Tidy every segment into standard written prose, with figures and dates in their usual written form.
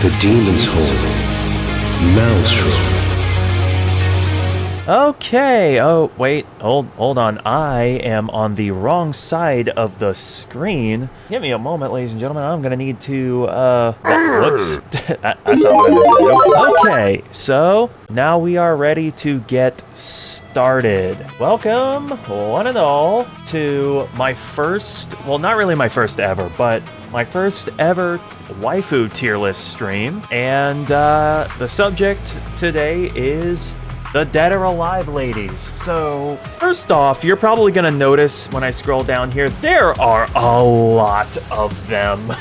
The Demon's Hole. Maelstrom. Okay, oh wait, hold on, I am on the wrong side of the screen. Give me a moment, ladies and gentlemen, I'm gonna need to, whoops, that's not what I meant to do. Okay, so, now we are ready to get started. Welcome, one and all, to my first, well not really my first ever, but my first ever Waifu tier list stream. And, the subject today is the Dead or Alive ladies. So, first off, you're probably gonna notice when I scroll down here, there are a lot of them.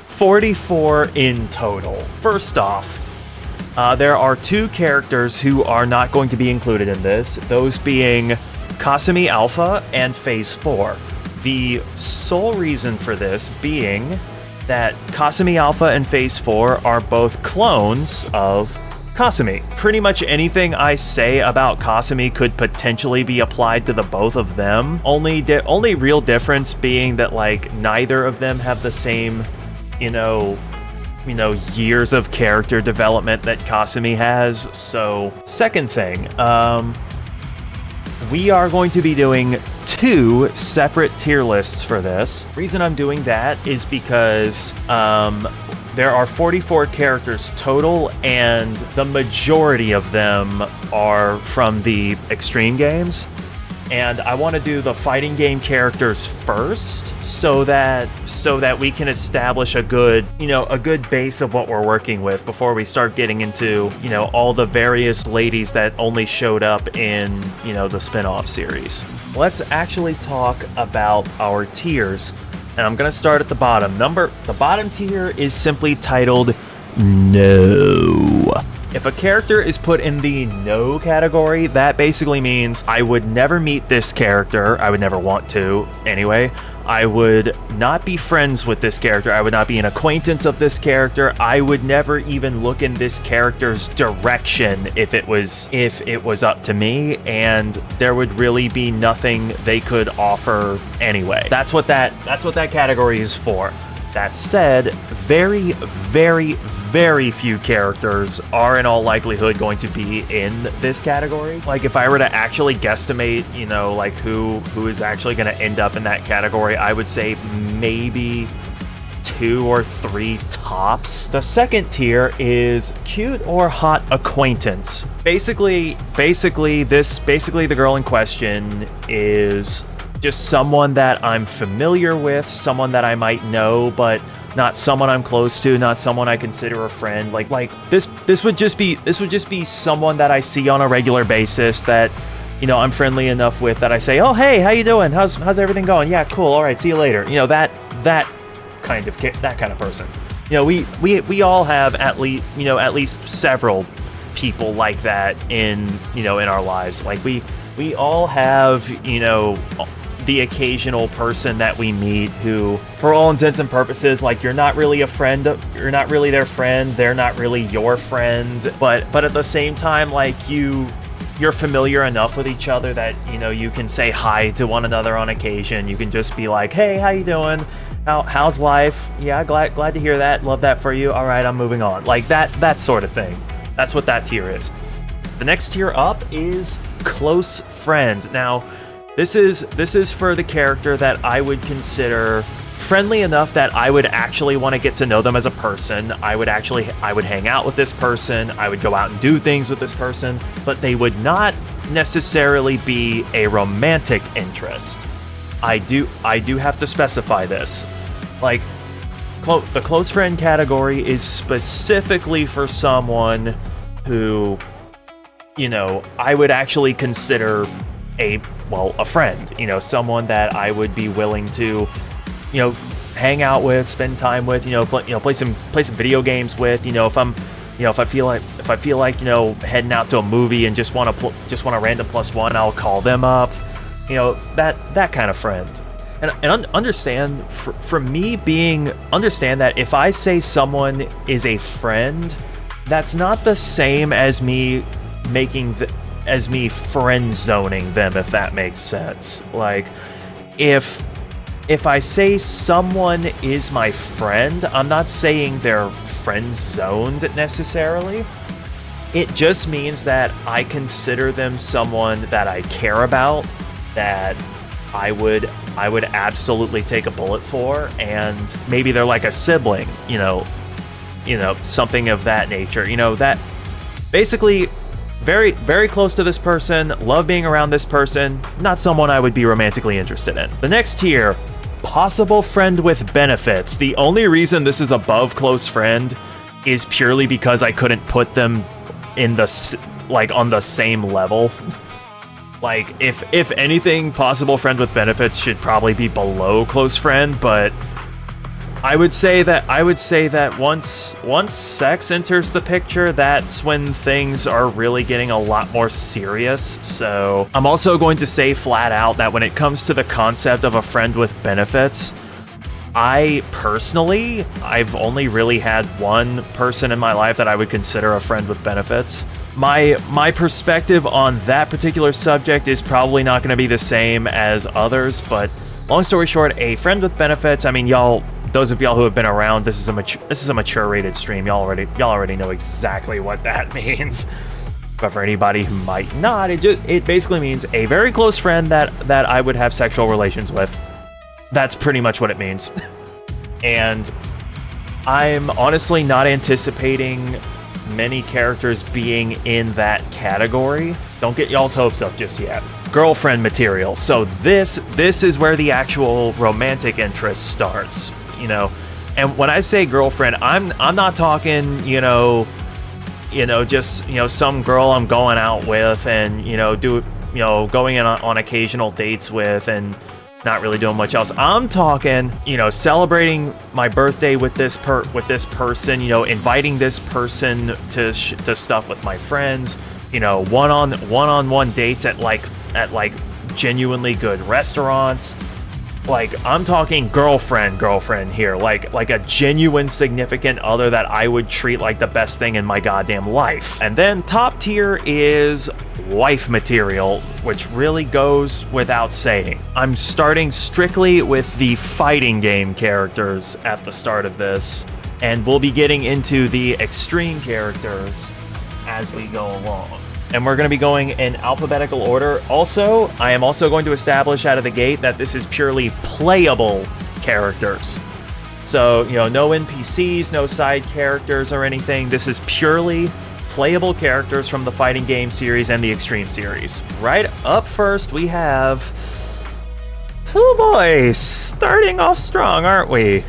44 in total. First off, there are two characters who are not going to be included in this, those being Kasumi Alpha and Phase 4. The sole reason for this being that Kasumi Alpha and Phase 4 are both clones of Kasumi. Pretty much anything I say about Kasumi could potentially be applied to the both of them. Only real difference being that like neither of them have the same, you know, years of character development that Kasumi has. So, second thing, we are going to be doing two separate tier lists for this. The reason I'm doing that is because there are 44 characters total, and the majority of them are from the Extreme games. And I want to do the fighting game characters first, so that we can establish a good base of what we're working with before we start getting into, all the various ladies that only showed up in, the spin-off series. Let's actually talk about our tiers. And I'm gonna start at the bottom. The bottom tier is simply titled No. If a character is put in the no category, that basically means I would never meet this character. I would never want to, anyway. I would not be friends with this character. I would not be an acquaintance of this character. I would never even look in this character's direction if it was up to me, and there would really be nothing they could offer anyway. That's what that category is for. That said, very, very, very few characters are in all likelihood going to be in this category. Like, if I were to actually guesstimate, like who is actually going to end up in that category, I would say maybe 2 or 3 tops. The second tier is cute or hot acquaintance. Basically the girl in question is just someone that I'm familiar with, someone that I might know, but not someone I'm close to, not someone I consider a friend. Like this would just be someone that I see on a regular basis that, I'm friendly enough with that I say, "Oh, hey, how you doing? How's everything going? Yeah, cool. All right, see you later." That kind of person. We all have at least several people like that in our lives. Like we all have, the occasional person that we meet who, for all intents and purposes, like, you're not really a friend, you're not really their friend, they're not really your friend, but at the same time, like, you're familiar enough with each other that, you can say hi to one another on occasion. You can just be like, "Hey, how you doing? How's life? Yeah, glad to hear that. Love that for you. All right, I'm moving on." Like that sort of thing. That's what that tier is. The next tier up is close friend. Now, This is for the character that I would consider friendly enough that I would actually want to get to know them as a person. I would hang out with this person, I would go out and do things with this person, but they would not necessarily be a romantic interest. I do have to specify this. Like, the close friend category is specifically for someone who, I would actually consider a friend, someone that I would be willing to, hang out with, spend time with, play some video games with, if I feel like heading out to a movie and just want a random +1, I'll call them up, that kind of friend. And understand, understand that if I say someone is a friend, that's not the same as me friend zoning them, if that makes sense. Like, if if I say someone is my friend, I'm not saying they're friend-zoned necessarily. It just means that I consider them someone that I care about, that I would absolutely take a bullet for, and maybe they're like a sibling, something of that nature. That basically very, very close to this person, love being around this person, not someone I would be romantically interested in. The next tier, possible friend with benefits. The only reason this is above close friend is purely because I couldn't put them in on the same level. Like, if anything, possible friend with benefits should probably be below close friend, but I would say that once sex enters the picture, that's when things are really getting a lot more serious. So I'm also going to say flat out that when it comes to the concept of a friend with benefits, I've only really had one person in my life that I would consider a friend with benefits. My perspective on that particular subject is probably not going to be the same as others, but long story short, a friend with benefits, I mean, those of y'all who have been around, this is a mature rated stream. Y'all already know exactly what that means. But for anybody who might not, it basically means a very close friend that I would have sexual relations with. That's pretty much what it means. And I'm honestly not anticipating many characters being in that category. Don't get y'all's hopes up just yet. Girlfriend material. So this is where the actual romantic interest starts. And when I say girlfriend, I'm not talking, just, some girl I'm going out with and, going on occasional dates with and not really doing much else. I'm talking, celebrating my birthday with this person, inviting this person to stuff with my friends, one-on-one dates at genuinely good restaurants. Like, I'm talking girlfriend here, like a genuine significant other that I would treat like the best thing in my goddamn life. And then top tier is wife material, which really goes without saying. I'm starting strictly with the fighting game characters at the start of this, and we'll be getting into the extreme characters as we go along. And we're going to be going in alphabetical order. Also, I am also going to establish out of the gate that this is purely playable characters. So, no NPCs, no side characters or anything. This is purely playable characters from the fighting game series and the extreme series. Right up first, we have... Oh boy, starting off strong, aren't we?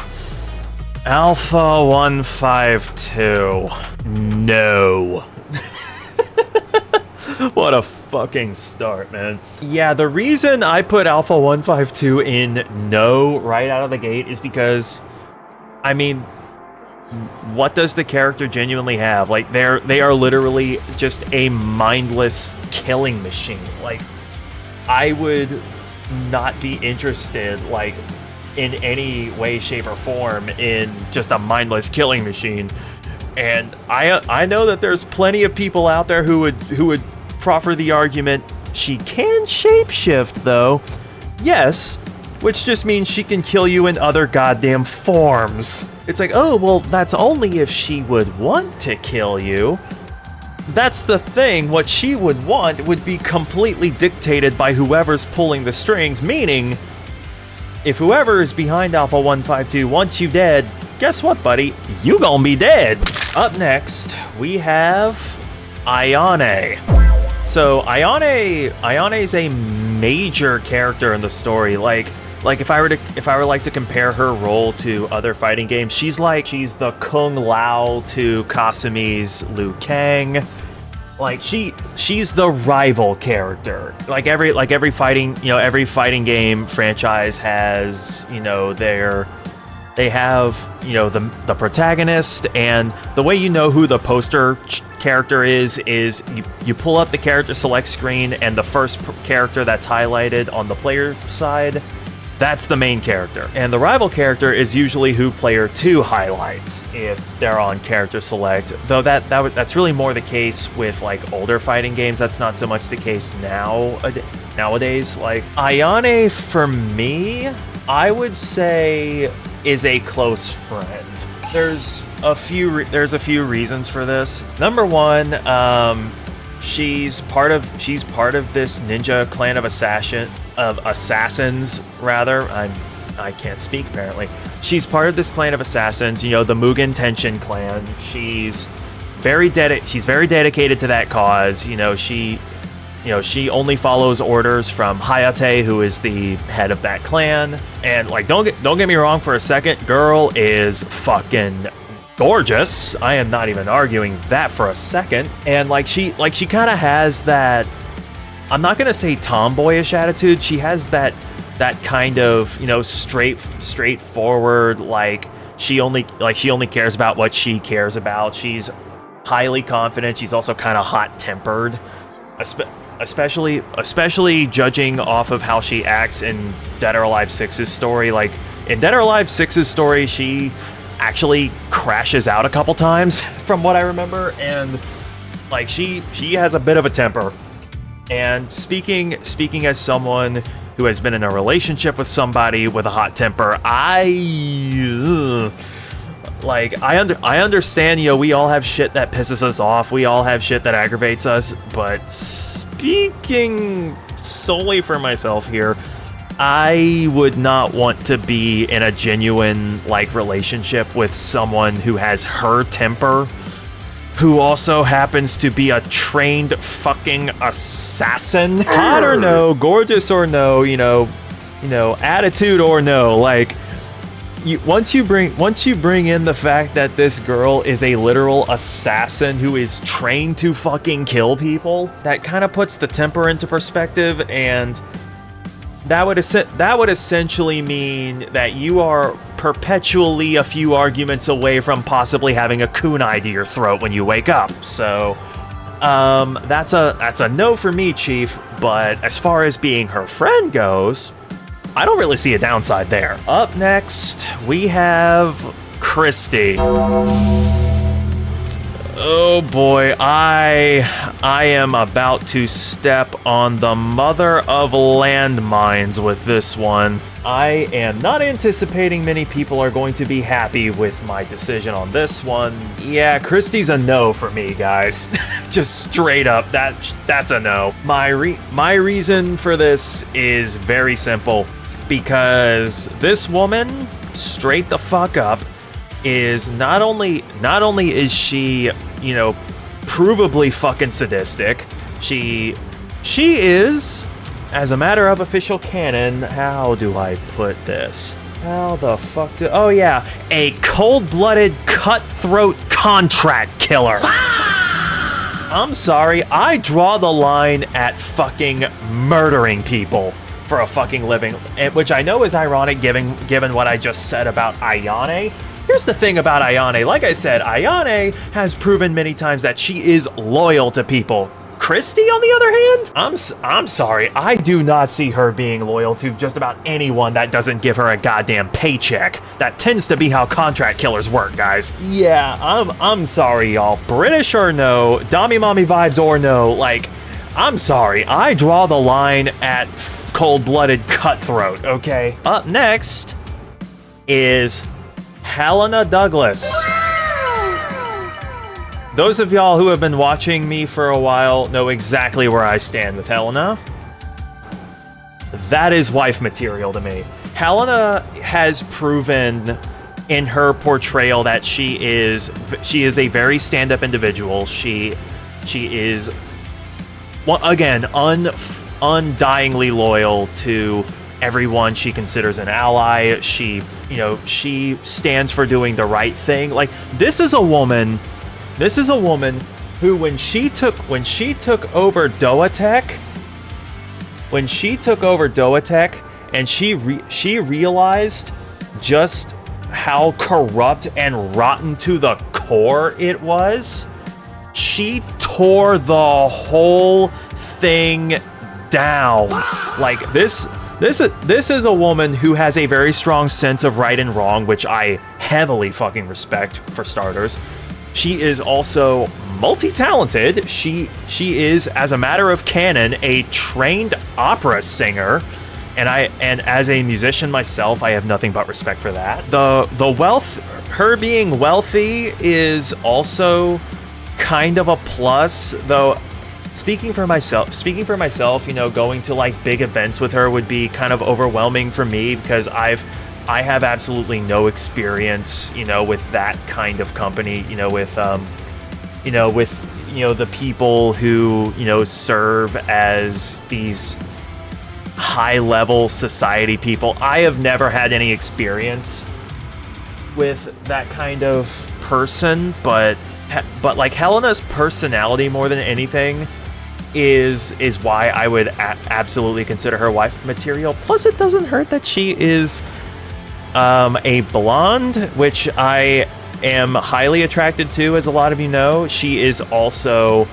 Alpha 152. No. What a fucking start, man. Yeah, the reason I put Alpha 152 in no right out of the gate is because, I mean, what does the character genuinely have? Like, they are literally just a mindless killing machine. Like, I would not be interested, like, in any way, shape, or form in just a mindless killing machine. And I know that there's plenty of people out there who would proffer the argument, she can shapeshift though. Yes, which just means she can kill you in other goddamn forms. It's like, oh, well, that's only if she would want to kill you. That's the thing, what she would want would be completely dictated by whoever's pulling the strings, meaning, if whoever is behind Alpha 152 wants you dead, guess what, buddy? You gonna be dead. Up next, we have Ayane. So Ayane is a major character in the story. Like if I were to compare her role to other fighting games, she's the Kung Lao to Kasumi's Liu Kang. Like she's the rival character. Like every fighting game franchise has, they have, the protagonist, and the way you know who the poster character is you pull up the character select screen, and the first character that's highlighted on the player side, that's the main character. And the rival character is usually who player 2 highlights if they're on character select, though that's really more the case with like older fighting games. That's not so much the case nowadays. Like Ayane, for me, I would say is a close friend. There's a few reasons for this. Number one, she's part of this ninja clan of assassins rather. I can't speak apparently. She's part of this clan of assassins, you know, the Mugen Tenshin clan. She's very dedicated to that cause. You know, she only follows orders from Hayate, who is the head of that clan. And like, don't get me wrong for a second, girl is fucking gorgeous. I am not even arguing that for a second. And like she kind of has that, I'm not gonna say tomboyish attitude. She has that kind of, you know, straightforward, like she only cares about what she cares about. She's highly confident. She's also kind of hot-tempered, especially judging off of how she acts in Dead or Alive 6's story. Like in Dead or Alive 6's story, she actually crashes out a couple times from what I remember, and like she has a bit of a temper. And speaking as someone who has been in a relationship with somebody with a hot temper, I understand, you know, we all have shit that pisses us off. We all have shit that aggravates us. But speaking solely for myself here, I would not want to be in a genuine, like, relationship with someone who has her temper, who also happens to be a trained fucking assassin. Hot or no, gorgeous or no, you know, attitude or no, like, once you bring in the fact that this girl is a literal assassin who is trained to fucking kill people, that kind of puts the temper into perspective, and that would essentially mean that you are perpetually a few arguments away from possibly having a kunai to your throat when you wake up. So that's a no for me, Chief. But as far as being her friend goes, I don't really see a downside there. Up next, we have Christy. Oh boy, I am about to step on the mother of landmines with this one. I am not anticipating many people are going to be happy with my decision on this one. Yeah, Christy's a no for me, guys. Just straight up, that's a no. My reason for this is very simple. Because this woman, straight the fuck up, is not only is she, you know, provably fucking sadistic, she is, as a matter of official canon, how do I put this? How the fuck oh yeah, a cold-blooded, cutthroat contract killer. I'm sorry, I draw the line at fucking murdering people for a fucking living, which I know is ironic given what I just said about Ayane. Here's the thing about Ayane. Like I said, Ayane has proven many times that she is loyal to people. Christy, on the other hand, I'm sorry, I do not see her being loyal to just about anyone that doesn't give her a goddamn paycheck. That tends to be how contract killers work, guys. Yeah, I'm sorry, y'all. British or no, Dami Mommy vibes or no, like, I'm sorry, I draw the line at cold-blooded cutthroat, okay? Up next is Helena Douglas. Those of y'all who have been watching me for a while know exactly where I stand with Helena. That is wife material to me. Helena has proven in her portrayal that she is a very stand-up individual. She is, again, undyingly loyal to everyone she considers an ally. She stands for doing the right thing. Like, this is a woman who, when she took over Doatech, and she realized just how corrupt and rotten to the core it was, she tore the whole thing down. Like, this is a woman who has a very strong sense of right and wrong, which I heavily fucking respect, for starters. She is also multi-talented. She is, as a matter of canon, a trained opera singer. and as a musician myself, I have nothing but respect for that. The wealth, her being wealthy is also kind of a plus, though. Speaking for myself, you know, going to like big events with her would be kind of overwhelming for me because I have absolutely no experience, you know, with that kind of company, you know, with the people who, you know, serve as these high-level society people. I have never had any experience with that kind of person, but like Helena's personality more than anything is why I would absolutely consider her wife material. Plus, it doesn't hurt that she is a blonde, which I am highly attracted to, as a lot of you know. She is also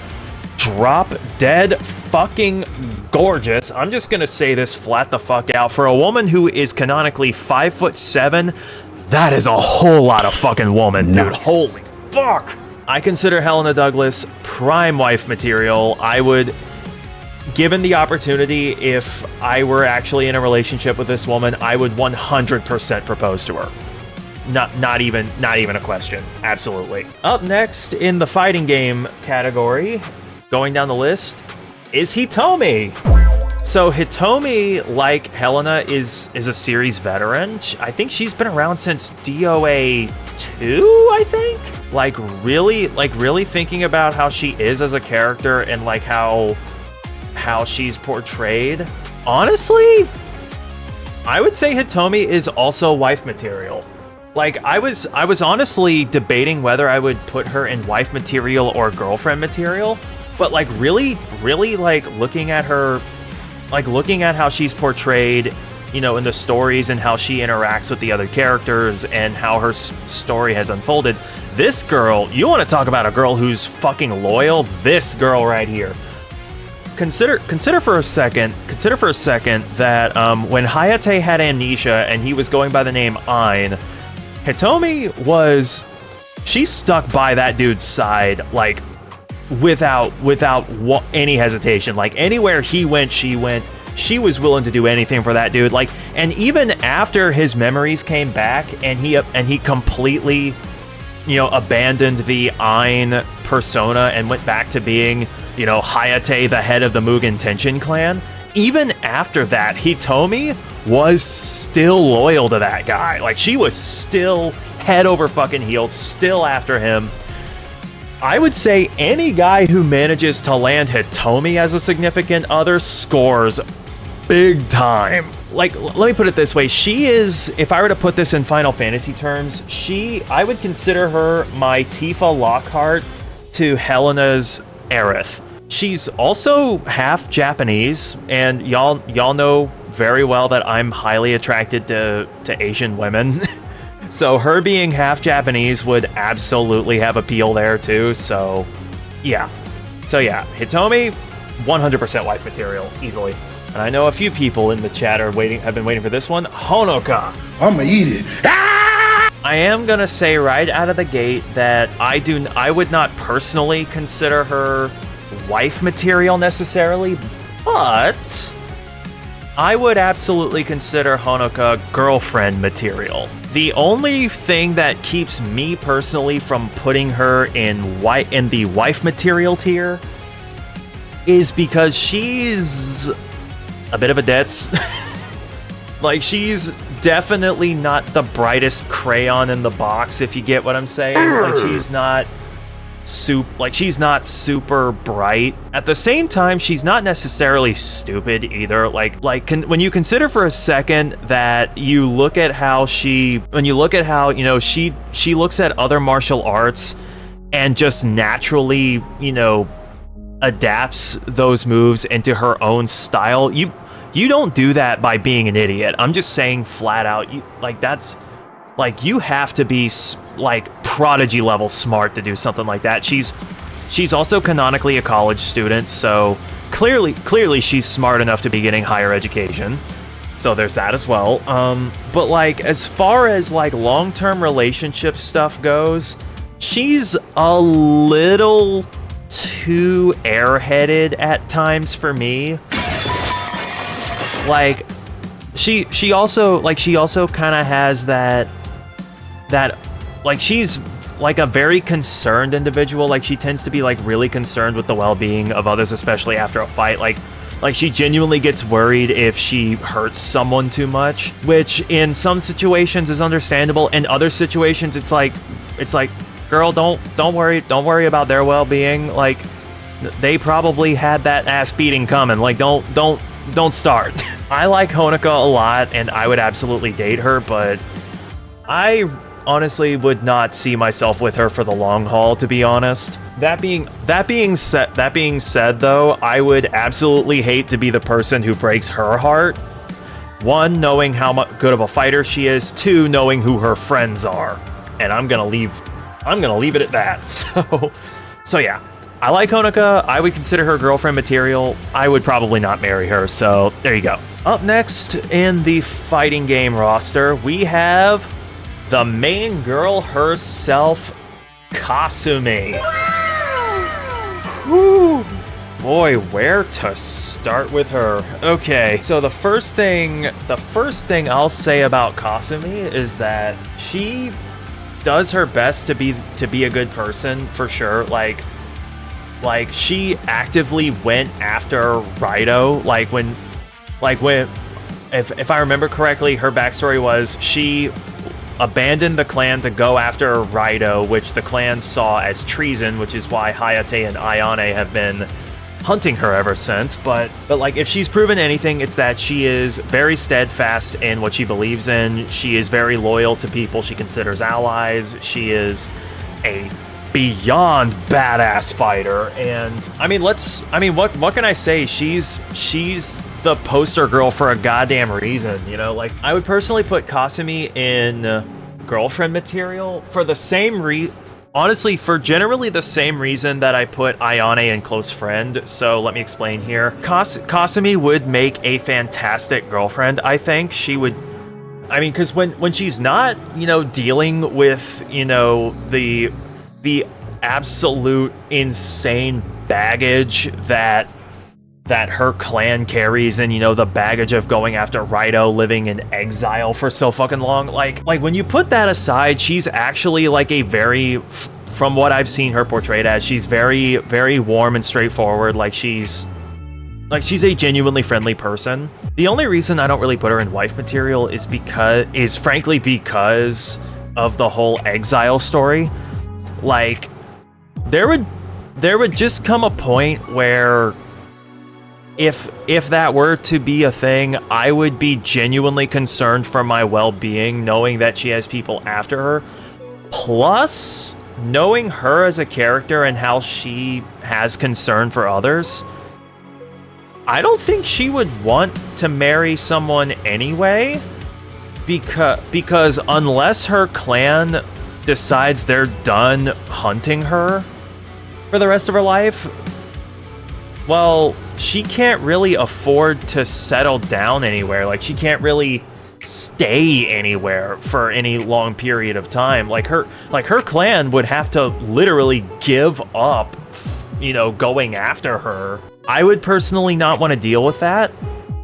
drop dead fucking gorgeous. I'm just gonna say this flat the fuck out. For a woman who is canonically 5'7", that is a whole lot of fucking woman, dude. Holy fuck. I consider Helena Douglas prime wife material. I would, given the opportunity, if I were actually in a relationship with this woman, I would 100% propose to her. Not even a question. Absolutely. Up next in the fighting game category, going down the list, is Hitomi. So Hitomi, like Helena, is a series veteran. I think she's been around since DOA 2, I think? Like really thinking about how she is as a character and like how she's portrayed. Honestly, I would say Hitomi is also wife material. Like, I was honestly debating whether I would put her in wife material or girlfriend material, but like really like looking at her, like looking at how she's portrayed, you know, in the stories and how she interacts with the other characters and how her story has unfolded. This girl, you want to talk about a girl who's fucking loyal? This girl right here. Consider for a second that when Hayate had amnesia and he was going by the name Ain, Hitomi she stuck by that dude's side, like without any hesitation. Like anywhere he went, she went. She was willing to do anything for that dude. Like, and even after his memories came back and he completely, you know, abandoned the Ain persona and went back to being, you know, Hayate, the head of the Mugen Tenshin clan. Even after that, Hitomi was still loyal to that guy. Like, she was still head over fucking heels, still after him. I would say any guy who manages to land Hitomi as a significant other scores big time. Like, let me put it this way. She is, if I were to put this in Final Fantasy terms, I would consider her my Tifa Lockhart to Helena's Aerith. She's also half Japanese, and y'all know very well that I'm highly attracted to Asian women. So her being half Japanese would absolutely have appeal there too. So yeah, Hitomi, 100% wife material, easily. And I know a few people in the chat have been waiting for this one. Honoka. I'ma eat it. Ah! I am gonna say right out of the gate that I would not personally consider her wife material necessarily, but I would absolutely consider Honoka girlfriend material. The only thing that keeps me personally from putting her in the wife material tier is because she's a bit of a ditz. Like, she's definitely not the brightest crayon in the box, if you get what I'm saying. Like, she's not super bright. At the same time, she's not necessarily stupid either. When you consider for a second that you look at how she looks at other martial arts and just naturally, you know, adapts those moves into her own style. You don't do that by being an idiot. I'm just saying flat out, you have to be like prodigy level smart to do something like that. She's also canonically a college student, so clearly she's smart enough to be getting higher education. So there's that as well. But like, as far as like long-term relationship stuff goes, she's a little too airheaded at times for me. Like, she also kind of has that like she's like a very concerned individual. Like she tends to be like really concerned with the well-being of others, especially after a fight. Like she genuinely gets worried if she hurts someone too much, which in some situations is understandable. In other situations, it's like, girl, don't worry about their well-being. Like they probably had that ass beating coming. Like don't start. I like Honoka a lot, and I would absolutely date her, but I honestly would not see myself with her for the long haul, to be honest. That being said though, I would absolutely hate to be the person who breaks her heart. One, knowing how good of a fighter she is. Two, knowing who her friends are. And I'm gonna leave it at that. So yeah. I like Honoka. I would consider her girlfriend material. I would probably not marry her, so there you go. Up next in the fighting game roster, we have the main girl herself, Kasumi. Whew. Boy, where to start with her? Okay, so the first thing I'll say about Kasumi is that she does her best to be a good person, for sure. Like she actively went after Raito. If I remember correctly, her backstory was she abandoned the clan to go after Raito, which the clan saw as treason, which is why Hayate and Ayane have been hunting her ever since. But like, if she's proven anything, it's that she is very steadfast in what she believes in. She is very loyal to people she considers allies. She is a beyond badass fighter, and what can I say? She's the poster girl for a goddamn reason, you know? Like, I would personally put Kasumi in girlfriend material for the same honestly, for generally the same reason that I put Ayane in close friend. So let me explain here. Kasumi would make a fantastic girlfriend, I think. She would, because when she's not, dealing with, the absolute insane baggage that her clan carries, and the baggage of going after Raito, living in exile for so fucking long, like when you put that aside, she's actually like a very, from what I've seen her portrayed as, she's very, very warm and straightforward. Like she's a genuinely friendly person. The only reason I don't really put her in wife material is frankly because of the whole exile story. Like, there would just come a point where if that were to be a thing, I would be genuinely concerned for my well-being, knowing that she has people after her. Plus, knowing her as a character and how she has concern for others, I don't think she would want to marry someone anyway, because unless her clan decides they're done hunting her for the rest of her life, well, she can't really afford to settle down anywhere. Like, she can't really stay anywhere for any long period of time. Like her clan would have to literally give up, going after her. I would personally not want to deal with that.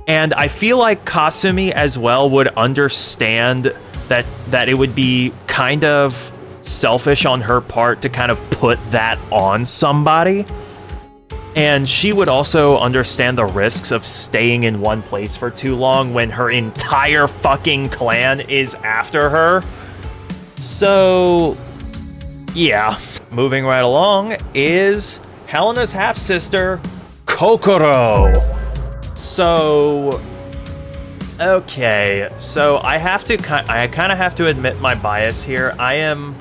And I feel like Kasumi as well would understand that it would be kind of selfish on her part to kind of put that on somebody. And she would also understand the risks of staying in one place for too long when her entire fucking clan is after her. So, yeah. Moving right along is Helena's half-sister, Kokoro. So, okay. So I kind of have to admit my bias here. I am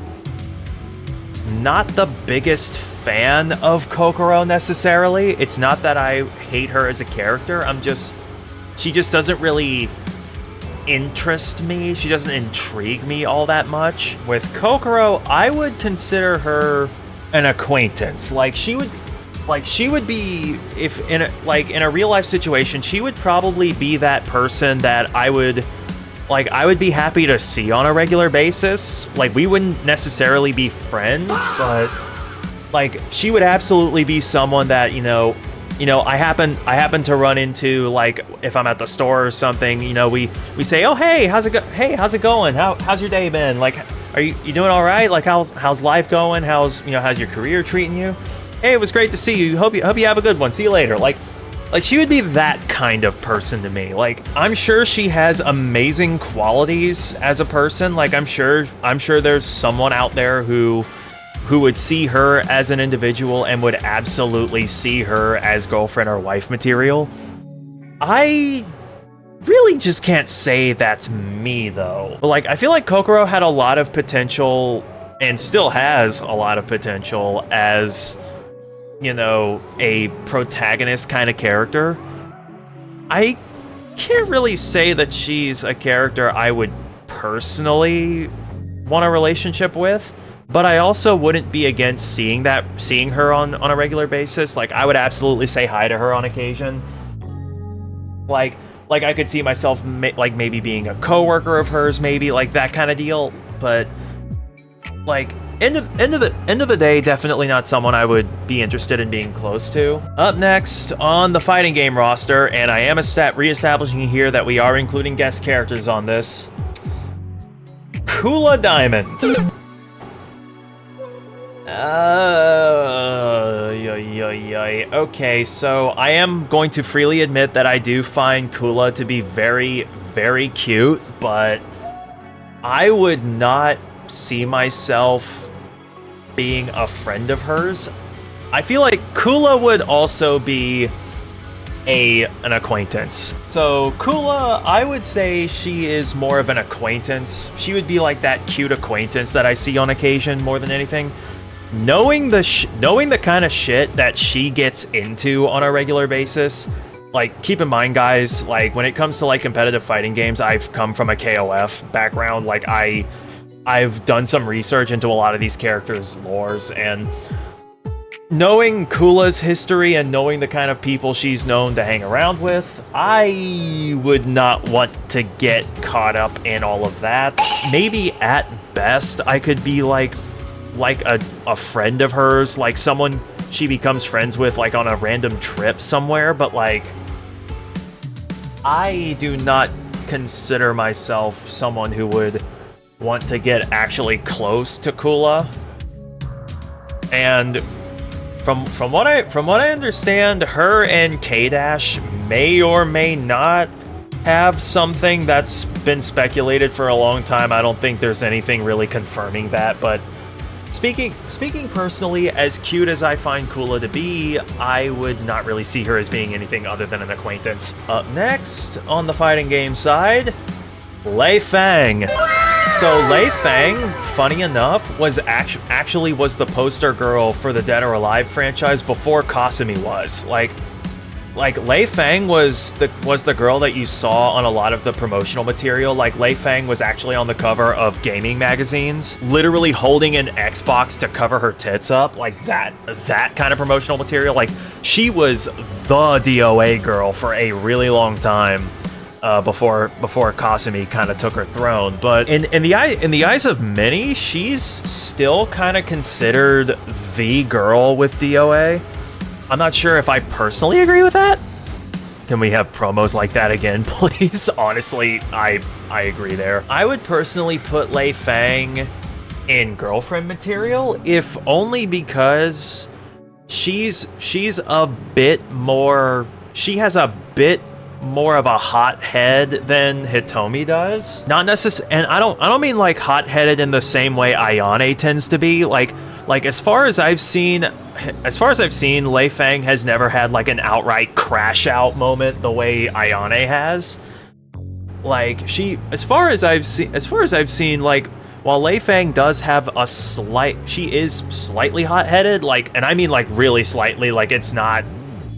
not the biggest fan of Kokoro necessarily. It's not that I hate her as a character. She just doesn't really interest me. She doesn't intrigue me all that much. With Kokoro, I would consider her an acquaintance. She would be, if in a real life situation, she would probably be that person that I would be happy to see on a regular basis. Like, we wouldn't necessarily be friends, but she would absolutely be someone that, you know, I happen to run into, like, if I'm at the store or something, you know, we say, oh, hey, how's it going? How's your day been? Like, are you doing all right? Like, how's life going? How's your career treating you? Hey, it was great to see you. Hope you have a good one. See you later. Like she would be that kind of person to me. Like, I'm sure she has amazing qualities as a person. Like, I'm sure there's someone out there who would see her as an individual and would absolutely see her as girlfriend or wife material. I really just can't say that's me, though. But, like, I feel like Kokoro had a lot of potential and still has a lot of potential as, you know, a protagonist kind of character. I can't really say that she's a character I would personally want a relationship with, but I also wouldn't be against seeing her on a regular basis. Like, I would absolutely say hi to her on occasion. Like I could see myself maybe being a coworker of hers, maybe, like, that kind of deal. But, like, end of the day, definitely not someone I would be interested in being close to. Up next on the fighting game roster, and I am reestablishing here that we are including guest characters on this, Kula Diamond. Okay, so I am going to freely admit that I do find Kula to be very, very cute, but I would not see myself being a friend of hers. I feel like Kula would also be an acquaintance. So Kula, I would say she is more of an acquaintance. She would be like that cute acquaintance that I see on occasion more than anything. Knowing the kind of shit that she gets into on a regular basis, like, keep in mind, guys, like, when it comes to, like, competitive fighting games, I've come from a KOF background. Like, I've done some research into a lot of these characters' lores, and knowing Kula's history and knowing the kind of people she's known to hang around with, I would not want to get caught up in all of that. Maybe at best I could be like a friend of hers, like someone she becomes friends with, like, on a random trip somewhere, but, like, I do not consider myself someone who would want to get actually close to Kula. And from what I understand, her and K-Dash may or may not have something that's been speculated for a long time. I don't think there's anything really confirming that, but Speaking personally, as cute as I find Kula to be, I would not really see her as being anything other than an acquaintance. Up next, on the fighting game side, Lei Fang. So Lei Fang, funny enough, was actually the poster girl for the Dead or Alive franchise before Kasumi was. Like Lei Fang was the girl that you saw on a lot of the promotional material. Like, Lei Fang was actually on the cover of gaming magazines, literally holding an Xbox to cover her tits up, like that kind of promotional material. Like, she was the DOA girl for a really long time, before Kasumi kind of took her throne. But in the eyes of many, she's still kind of considered the girl with DOA. I'm not sure if I personally agree with that. Can we have promos like that again, please? Honestly, I agree there. I would personally put Lei Fang in girlfriend material, if only because she's a bit more. She has a bit more of a hot head than Hitomi does. Not necessarily, and I don't mean like hot-headed in the same way Ayane tends to be. Like as far as I've seen, Lei Fang has never had like an outright crash out moment the way Ayane has. Like, as far as I've seen, like, while Lei Fang does have she is slightly hot-headed, like, and I mean like really slightly, like it's not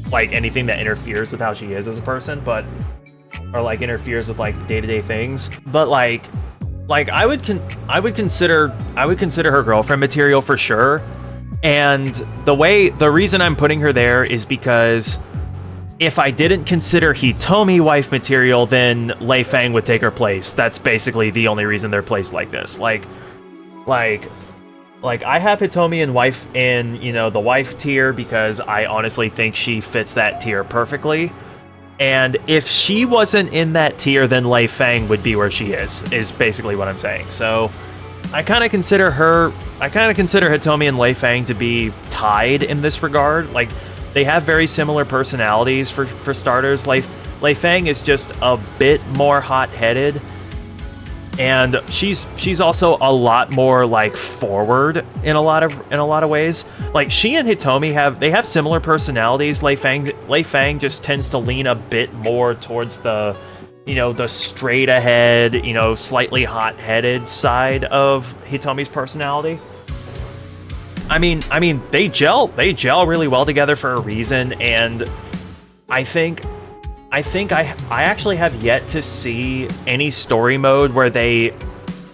like anything that interferes with how she is as a person, but, or like interferes with like day-to-day things. But like I would consider her girlfriend material for sure. And the reason I'm putting her there is because if I didn't consider Hitomi wife material, then Lei Fang would take her place. That's basically the only reason they're placed like this. Like Like, I have Hitomi in wife in, you know, the wife tier because I honestly think she fits that tier perfectly. And if she wasn't in that tier, then Lei Fang would be where she is basically what I'm saying. So I kind of consider Hitomi and Lei Fang to be tied in this regard. Like, they have very similar personalities for starters. Lei Fang is just a bit more hot-headed, and she's also a lot more like forward in a lot of ways. Like, she and Hitomi have similar personalities. Lei Fang just tends to lean a bit more towards the, you know, the straight ahead, you know, slightly hot-headed side of Hitomi's personality. I mean they gel really well together for a reason, and I think I actually have yet to see any story mode where they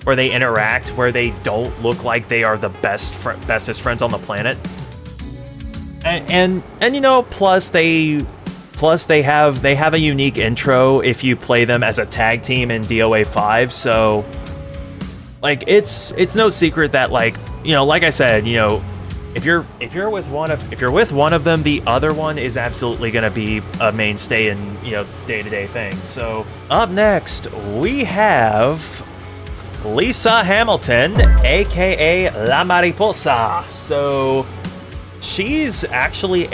interact where they don't look like they are the bestest friends on the planet. And you know, plus they have a unique intro if you play them as a tag team in DOA 5. So like, it's no secret that, like, you know, like I said, you know, if you're with one of them, the other one is absolutely going to be a mainstay in, you know, day-to-day things. So up next we have Lisa Hamilton, aka La Mariposa. So she's actually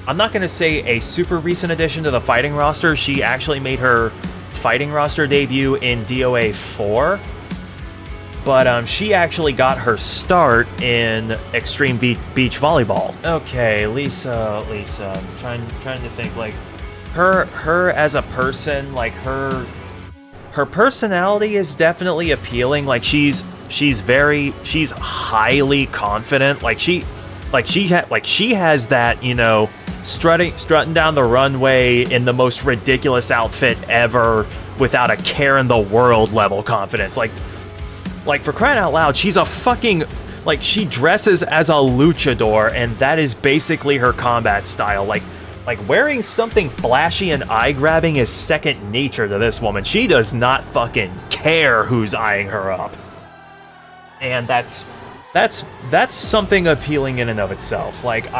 I'm not going to say a super recent addition to the fighting roster. She actually made her fighting roster debut in DOA 4. But she actually got her start in Extreme Beach Volleyball. Okay, Lisa, I'm trying to think, like, her as a person, like, her personality is definitely appealing. Like, she's highly confident. Like, she has that, you know, strutting down the runway in the most ridiculous outfit ever without a care in the world level confidence. Like, for crying out loud, she's a fucking, like, she dresses as a luchador, and that is basically her combat style. Like wearing something flashy and eye-grabbing is second nature to this woman. She does not fucking care who's eyeing her up. And that's something appealing in and of itself. Like,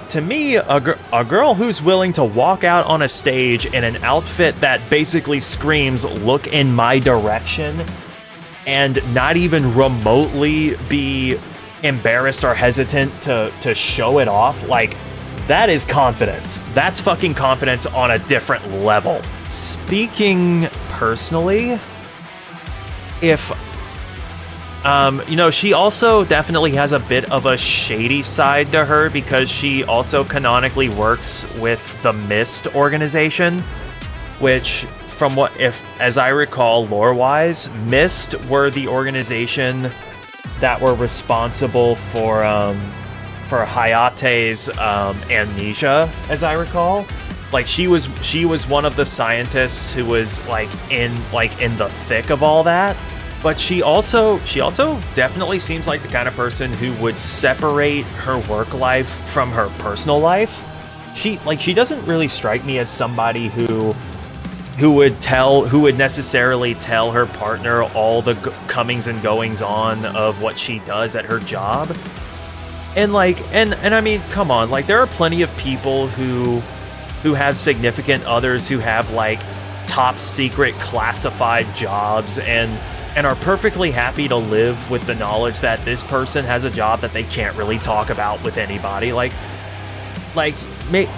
to me, a girl who's willing to walk out on a stage in an outfit that basically screams, "Look in my direction," and not even remotely be embarrassed or hesitant to show it off, like, that is confidence. That's fucking confidence on a different level. Speaking personally, if you know, she also definitely has a bit of a shady side to her because she also canonically works with the Mist organization, which, from what, as I recall, lore-wise, Mist were the organization that were responsible for Hayate's amnesia, as I recall. Like, she was one of the scientists who was in the thick of all that. But she also definitely seems like the kind of person who would separate her work life from her personal life. She doesn't really strike me as somebody who would necessarily tell her partner all the comings and goings on of what she does at her job. And I mean, come on, like, there are plenty of people who have significant others who have, like, top secret classified jobs and are perfectly happy to live with the knowledge that this person has a job that they can't really talk about with anybody. I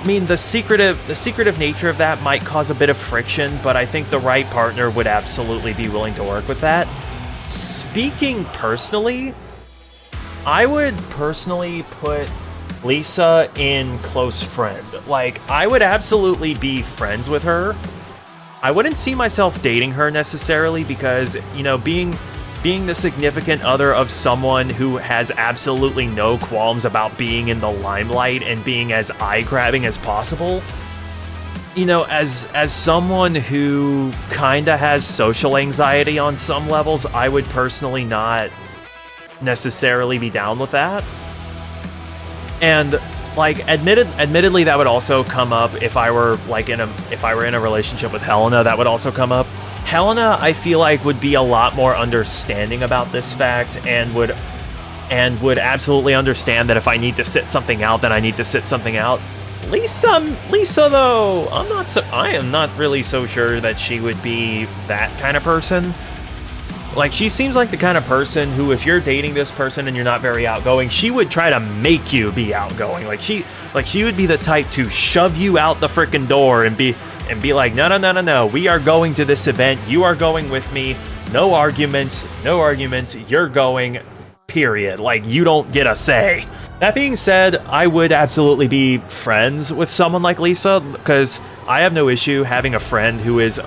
mean, the secretive nature of that might cause a bit of friction, but I think the right partner would absolutely be willing to work with that. Speaking personally, I would personally put Lisa in close friend. Like, I would absolutely be friends with her. I wouldn't see myself dating her necessarily because, you know, being the significant other of someone who has absolutely no qualms about being in the limelight and being as eye-grabbing as possible, you know, as someone who kinda has social anxiety on some levels, I would personally not necessarily be down with that. And, like, admittedly, that would also come up if I were in a relationship with Helena. That would also come up. Helena, I feel like, would be a lot more understanding about this fact and would absolutely understand that if I need to sit something out, then I need to sit something out. Lisa though, I am not really so sure that she would be that kind of person. Like, she seems like the kind of person who, if you're dating this person and you're not very outgoing, she would try to make you be outgoing. Like she would be the type to shove you out the frickin' door and be like, no, we are going to this event, you are going with me, no arguments, you're going, period. Like, you don't get a say. That being said, I would absolutely be friends with someone like Lisa, because I have no issue having a friend who is,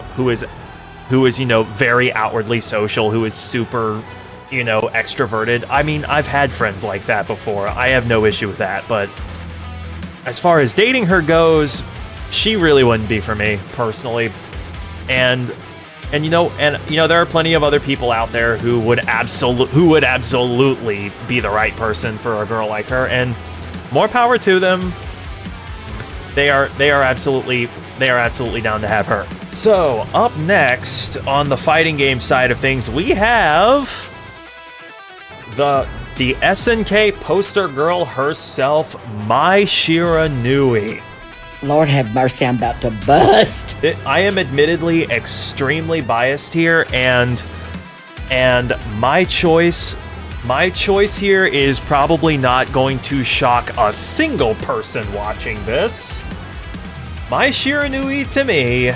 you know, very outwardly social, who is super, you know, extroverted. I mean, I've had friends like that before. I have no issue with that, but as far as dating her goes, she really wouldn't be for me, personally. And you know, there are plenty of other people out there who would absolutely be the right person for a girl like her, and more power to them. They are absolutely down to have her. So, up next on the fighting game side of things, we have the SNK poster girl herself, Mai Shiranui. Lord have mercy, I'm about to bust. I am admittedly extremely biased here, and my choice here is probably not going to shock a single person watching this. Mai Shiranui, to me,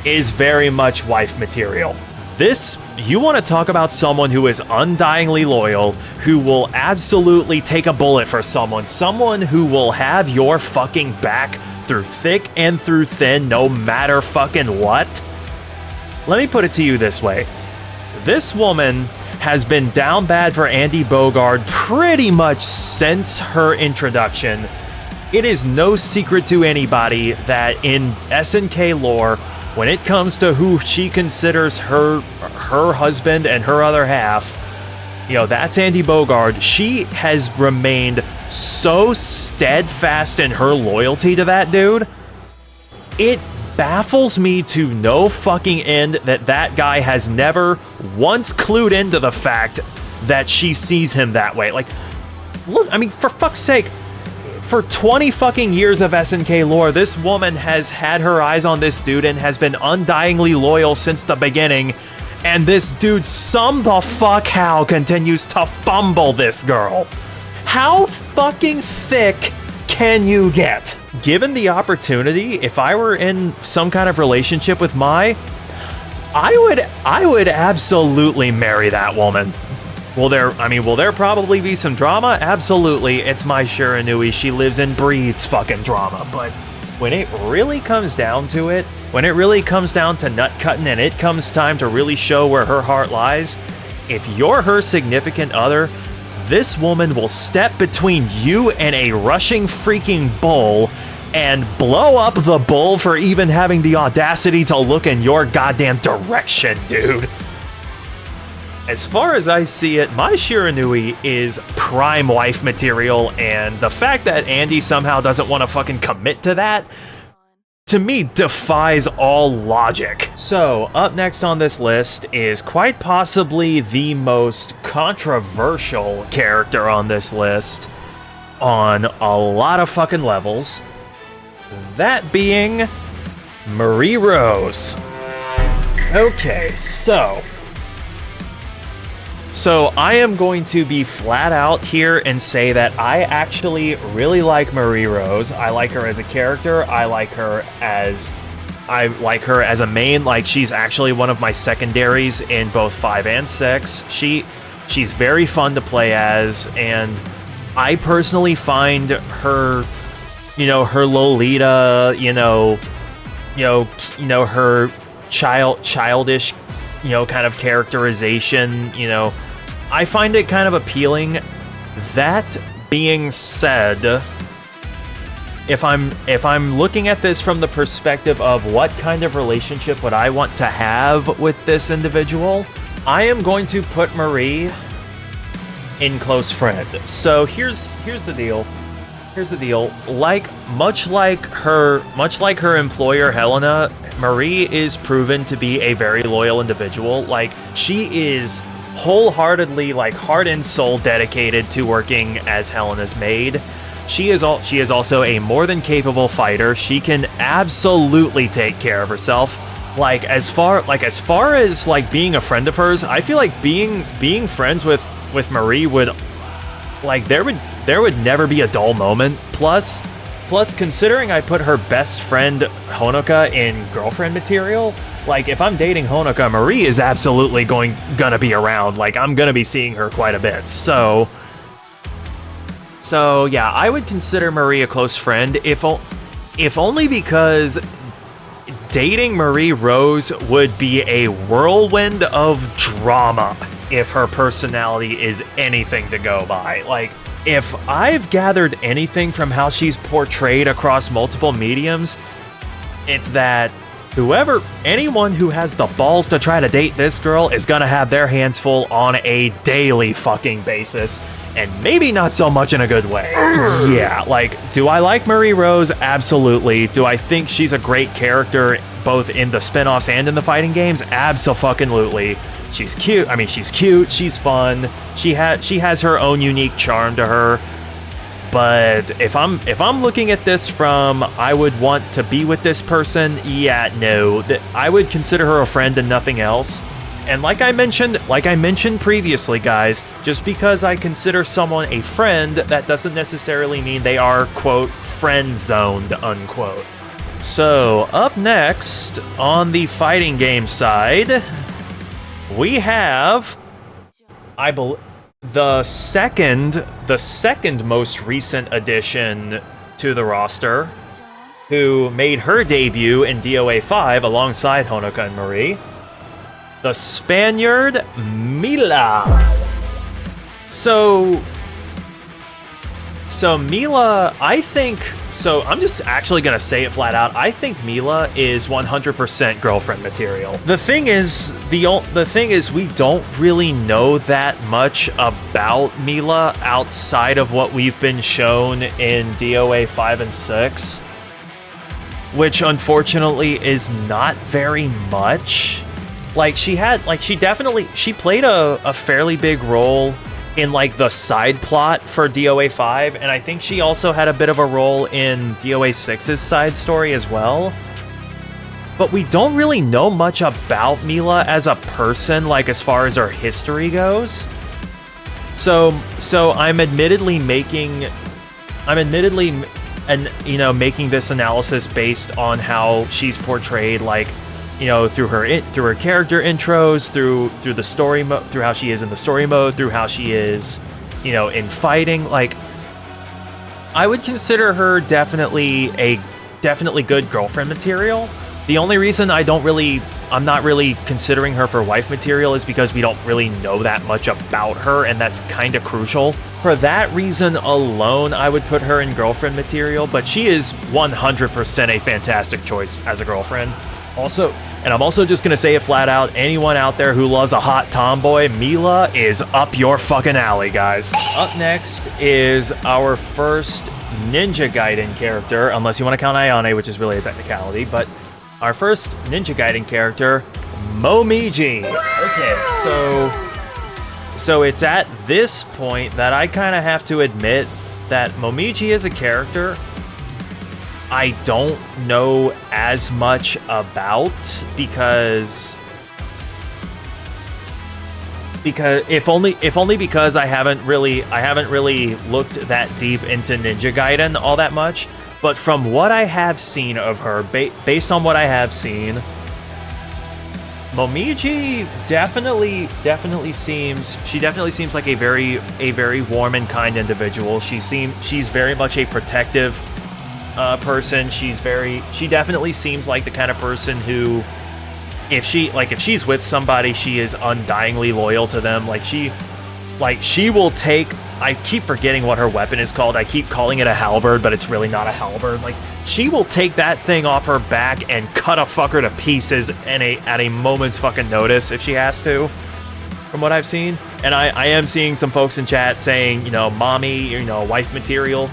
is very much wife material. This, you want to talk about someone who is undyingly loyal, who will absolutely take a bullet for someone who will have your fucking back through thick and through thin, no matter fucking what. Let me put it to you this way. This woman has been down bad for Andy Bogard pretty much since her introduction. It is no secret to anybody that in SNK lore, when it comes to who she considers her husband and her other half, you know, that's Andy Bogard. She has remained so steadfast in her loyalty to that dude. It baffles me to no fucking end that guy has never once clued into the fact that she sees him that way. Like, look, I mean, for fuck's sake, for 20 fucking years of SNK lore, this woman has had her eyes on this dude and has been undyingly loyal since the beginning, and this dude how continues to fumble this girl. How fucking thick can you get? Given the opportunity, if I were in some kind of relationship with Mai, I would absolutely marry that woman. Will there probably be some drama? Absolutely. It's Mai Shiranui. She lives and breathes fucking drama. But when it really comes down to it, when it really comes down to nut cutting and it comes time to really show where her heart lies, if you're her significant other, this woman will step between you and a rushing freaking bull and blow up the bull for even having the audacity to look in your goddamn direction, dude. As far as I see it, Mai Shiranui is prime wife material, and the fact that Andy somehow doesn't want to fucking commit to that, to me, defies all logic. So, up next on this list is quite possibly the most controversial character on this list on a lot of fucking levels. That being Marie Rose. Okay, so I am going to be flat out here and say that I actually really like Marie Rose. I like her as a character. I like her as a main. Like, she's actually one of my secondaries in both 5 and 6. She's very fun to play as, and I personally find her, you know, her Lolita, her childish, you know, kind of characterization, you know, I find it kind of appealing. That being said, if I'm looking at this from the perspective of what kind of relationship would I want to have with this individual, I am going to put Marie in close friend. So here's the deal. Much like her employer Helena, Marie is proven to be a very loyal individual. Like, she is wholeheartedly, like, heart and soul dedicated to working as Helena's maid. She is also a more than capable fighter. She can absolutely take care of herself. Like, as far as like being a friend of hers, I feel like being friends with Marie would, like, there would never be a dull moment. Plus, considering I put her best friend Honoka in girlfriend material, like, if I'm dating Honoka, Marie is absolutely gonna be around. Like, I'm gonna be seeing her quite a bit. So yeah, I would consider Marie a close friend, if only because dating Marie Rose would be a whirlwind of drama if her personality is anything to go by. Like, if I've gathered anything from how she's portrayed across multiple mediums, it's that anyone who has the balls to try to date this girl is gonna have their hands full on a daily fucking basis, and maybe not so much in a good way. Yeah, like, do I like Marie Rose? Absolutely. Do I think she's a great character both in the spin-offs and in the fighting games? Abso-fucking-lutely. She's cute. I mean, she's cute, she's fun, she has her own unique charm to her. But if I'm looking at this from I would want to be with this person, yeah, no, I would consider her a friend and nothing else. And like I mentioned previously, guys, just because I consider someone a friend, that doesn't necessarily mean they are, quote, friend-zoned, unquote. So, up next, on the fighting game side, we have, I believe, the second most recent addition to the roster, who made her debut in DOA 5 alongside Honoka and Marie, the Spaniard Mila. So Mila, I think, so I'm just actually gonna say it flat out, I think Mila is 100% girlfriend material. The thing is, we don't really know that much about Mila outside of what we've been shown in DOA 5 and 6, which unfortunately is not very much. Like, she played a fairly big role in, like, the side plot for DOA 5, and I think she also had a bit of a role in DOA 6's side story as well. But we don't really know much about Mila as a person, like, as far as her history goes. So I'm admittedly making this analysis based on how she's portrayed, like, you know, through her character intros, through the story mode, through how she is in the story mode, through how she is, you know, in fighting. Like, I would consider her definitely good girlfriend material. The only reason I'm not really considering her for wife material is because we don't really know that much about her, and that's kind of crucial. For that reason alone, I would put her in girlfriend material, but she is 100% a fantastic choice as a girlfriend. Also, and I'm also just gonna say it flat out, anyone out there who loves a hot tomboy, Mila is up your fucking alley, guys. Up next is our first Ninja Gaiden character, unless you want to count Ayane, which is really a technicality, but our first Ninja Gaiden character, Momiji. Okay, so it's at this point that I kind of have to admit that Momiji is a character I don't know as much about because if only because I haven't really looked that deep into Ninja Gaiden all that much. But from what I have seen of her, based on what I have seen, Momiji definitely seems like a very warm and kind individual. She's very much a protective person. She definitely seems like the kind of person who, if she's with somebody, she is undyingly loyal to them. She will take, I keep forgetting what her weapon is called. I keep calling it a halberd, but it's really not a halberd. Like, she will take that thing off her back and cut a fucker to pieces at a moment's fucking notice if she has to, from what I've seen. And I am seeing some folks in chat saying, you know, mommy, you know, wife material.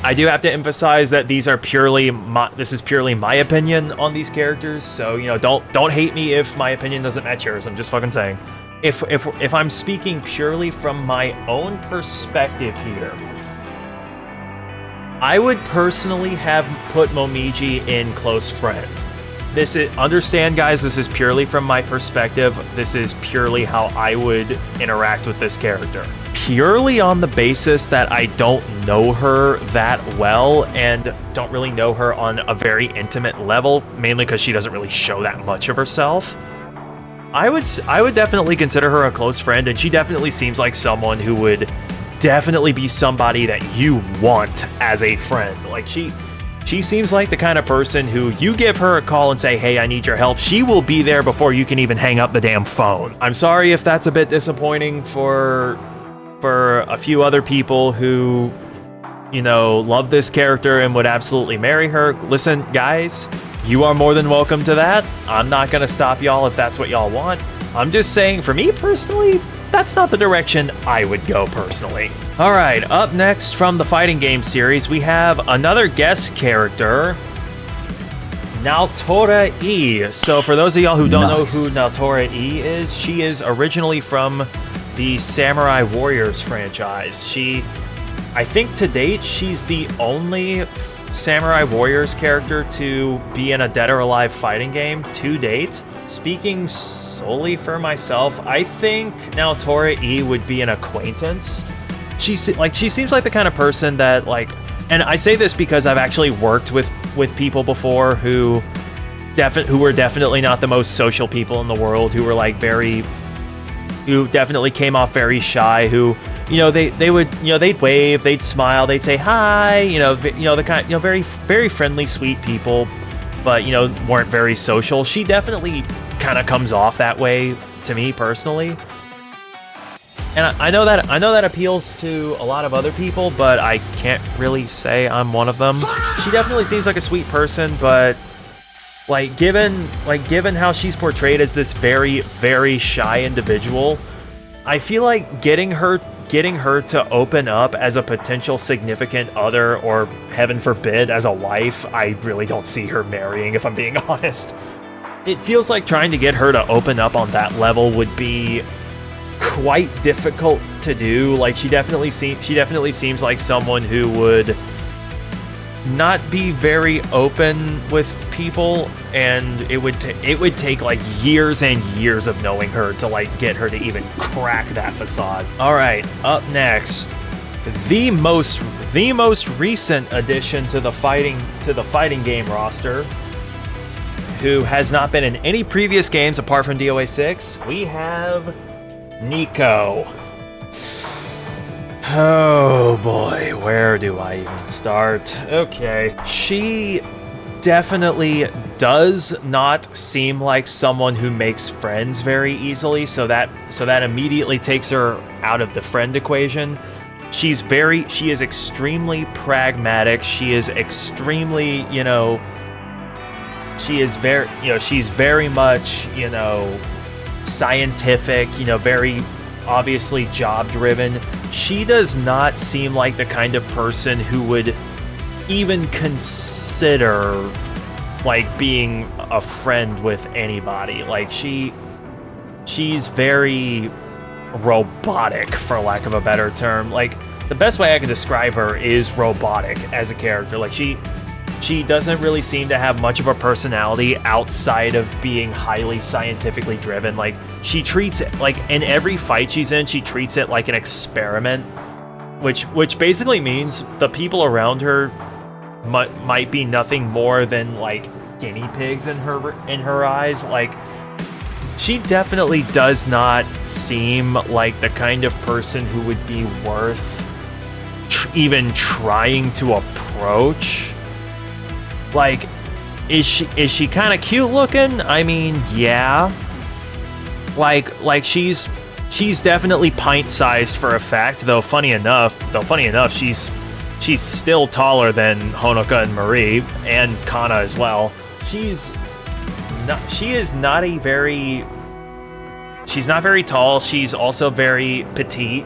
I do have to emphasize that these are this is purely my opinion on these characters. So, you know, don't hate me if my opinion doesn't match yours. I'm just fucking saying. If I'm speaking purely from my own perspective here, I would personally have put Momiji in close friend. Understand, guys, this is purely from my perspective. This is purely how I would interact with this character. Purely on the basis that I don't know her that well and don't really know her on a very intimate level, mainly because she doesn't really show that much of herself. I would definitely consider her a close friend, and she definitely seems like someone who would definitely be somebody that you want as a friend. Like, she seems like the kind of person who you give her a call and say, hey, I need your help. She will be there before you can even hang up the damn phone. I'm sorry if that's a bit disappointing for a few other people who, you know, love this character and would absolutely marry her. Listen, guys, you are more than welcome to that. I'm not going to stop y'all if that's what y'all want. I'm just saying, for me personally, that's not the direction I would go personally. All right, up next from the fighting game series, we have another guest character, Naotora E. So for those of y'all who don't know who Naotora E is, she is originally from the Samurai Warriors franchise. I think to date, she's the only Samurai Warriors character to be in a Dead or Alive fighting game to date. Speaking solely for myself, I think Naotora E would be an acquaintance. She seems like the kind of person that, like, and I say this because I've actually worked with people before who were definitely not the most social people in the world, who were like who definitely came off very shy, who, you know, they would, you know, they'd wave, they'd smile, they'd say hi, the kind, very, very friendly, sweet people, but, you know, weren't very social. She definitely kind of comes off that way to me personally. And I know that appeals to a lot of other people, but I can't really say I'm one of them. She definitely seems like a sweet person, but given how she's portrayed as this very, very shy individual, I feel like getting her to open up as a potential significant other, or heaven forbid, as a wife, I really don't see her marrying, if I'm being honest. It feels like trying to get her to open up on that level would be quite difficult to do. Like, she definitely seems like someone who would not be very open with people, and it would take like years and years of knowing her to like get her to even crack that facade. All right, up next, the most recent addition to the fighting game roster, who has not been in any previous games apart from DOA 6. We have Nico. Oh boy, where do I even start? Okay, she definitely does not seem like someone who makes friends very easily, so that immediately takes her out of the friend equation. She is extremely pragmatic. She is extremely, she's very much, scientific, very obviously job driven. She does not seem like the kind of person who would even consider like being a friend with anybody. Like, she's very robotic, for lack of a better term. Like, the best way I can describe her is robotic as a character. Like, she doesn't really seem to have much of a personality outside of being highly scientifically driven. Like, she treats it, like, in every fight she's in, she treats it like an experiment, which basically means the people around her might be nothing more than like guinea pigs in her eyes. Like, she definitely does not seem like the kind of person who would be worth even trying to approach. Like, is she kind of cute looking? I mean, yeah. Like she's definitely pint-sized for a fact. Though funny enough, she's still taller than Honoka and Marie, and Kana as well. She's not very tall. She's also very petite.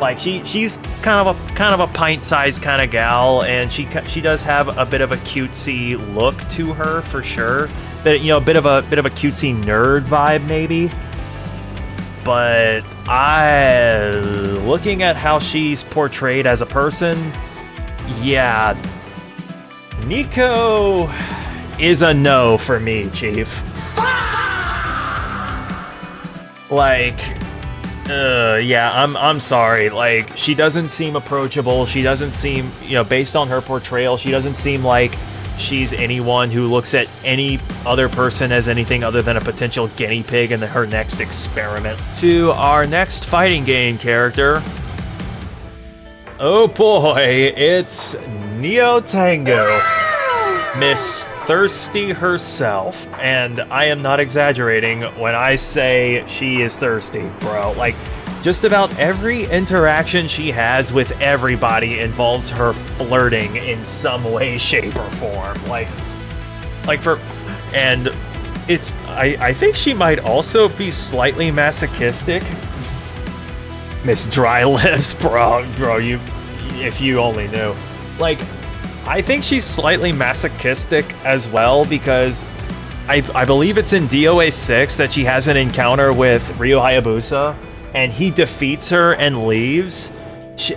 Like she's kind of a pint-sized kind of gal, and she does have a bit of a cutesy look to her for sure. But a bit of a cutesy nerd vibe maybe. But looking at how she's portrayed as a person, yeah, Nico is a no for me, Chief. Like. Yeah, I'm sorry. Like, she doesn't seem approachable. She doesn't seem, based on her portrayal, she doesn't seem like she's anyone who looks at any other person as anything other than a potential guinea pig in her next experiment. To our next fighting game character. Oh boy, it's Neo Tango. Miss Thirsty herself, and I am not exaggerating when I say she is thirsty, bro. Like, just about every interaction she has with everybody involves her flirting in some way, shape, or form. I think she might also be slightly masochistic. Miss Dry Lips, bro, if you only knew. Like, I think she's slightly masochistic as well, because I believe it's in DOA 6 that she has an encounter with Ryo Hayabusa, and he defeats her and leaves,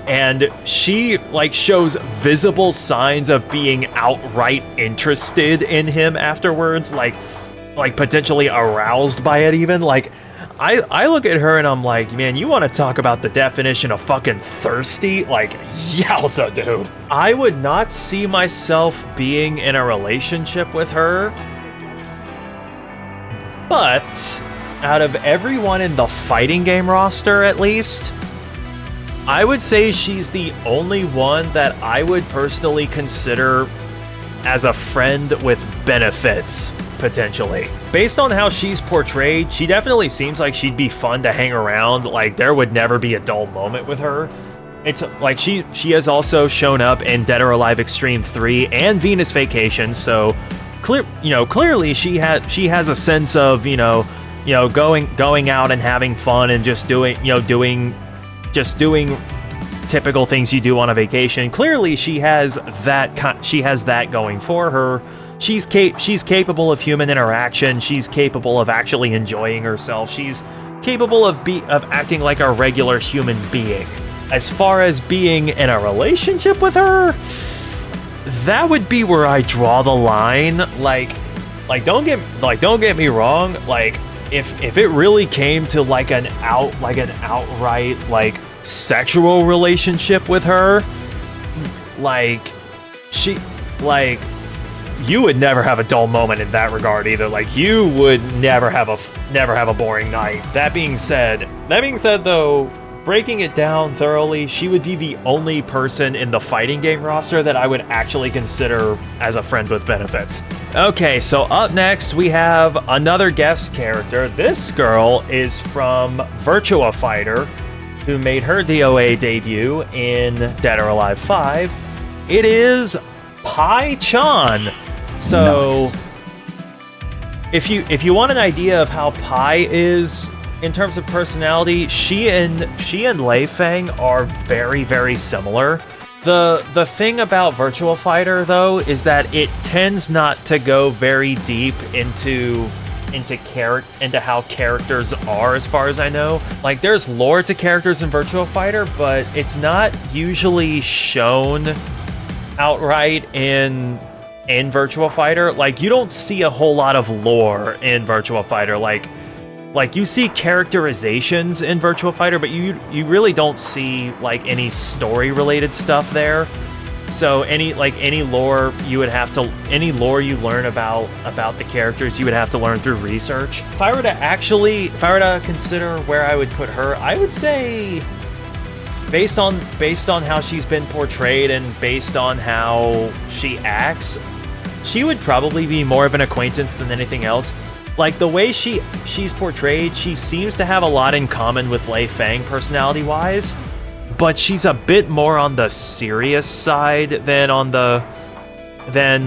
and she shows visible signs of being outright interested in him afterwards, like potentially aroused by it even. Like, I look at her and I'm like, man, you want to talk about the definition of fucking thirsty? Like, yowza, dude. I would not see myself being in a relationship with her. But out of everyone in the fighting game roster, at least, I would say she's the only one that I would personally consider as a friend with benefits. Potentially. Based on how she's portrayed, she definitely seems like she'd be fun to hang around. Like, there would never be a dull moment with her. It's like she has also shown up in Dead or Alive Extreme 3 and Venus Vacation, so clearly she has a sense of, going out and having fun and just doing typical things you do on a vacation. Clearly she has that going for her. She's capable of human interaction. She's capable of actually enjoying herself. She's capable of acting like a regular human being. As far as being in a relationship with her, that would be where I draw the line. Like don't get me wrong. Like, if it really came to an outright sexual relationship with her, you would never have a dull moment in that regard either. Like, you would never have a boring night. That being said though, breaking it down thoroughly, she would be the only person in the fighting game roster that I would actually consider as a friend with benefits. Okay, so up next we have another guest character. This girl is from Virtua Fighter, who made her DOA debut in Dead or Alive 5. It is Pai-chan. So, nice. If you want an idea of how Pai is in terms of personality, she and Lei Fang are very, very similar. The thing about Virtua Fighter though is that it tends not to go very deep into how characters are, as far as I know. Like, there's lore to characters in Virtua Fighter, but it's not usually shown outright in Virtua Fighter. Like, you don't see a whole lot of lore in Virtua Fighter. Like you see characterizations in Virtua Fighter, but you really don't see any story related stuff there. So any lore you learn about the characters, you would have to learn through research. If I were to consider where I would put her, I would say, based on how she's been portrayed and based on how she acts, she would probably be more of an acquaintance than anything else. Like, the way she's portrayed, she seems to have a lot in common with Lei Fang personality-wise, but she's a bit more on the serious side than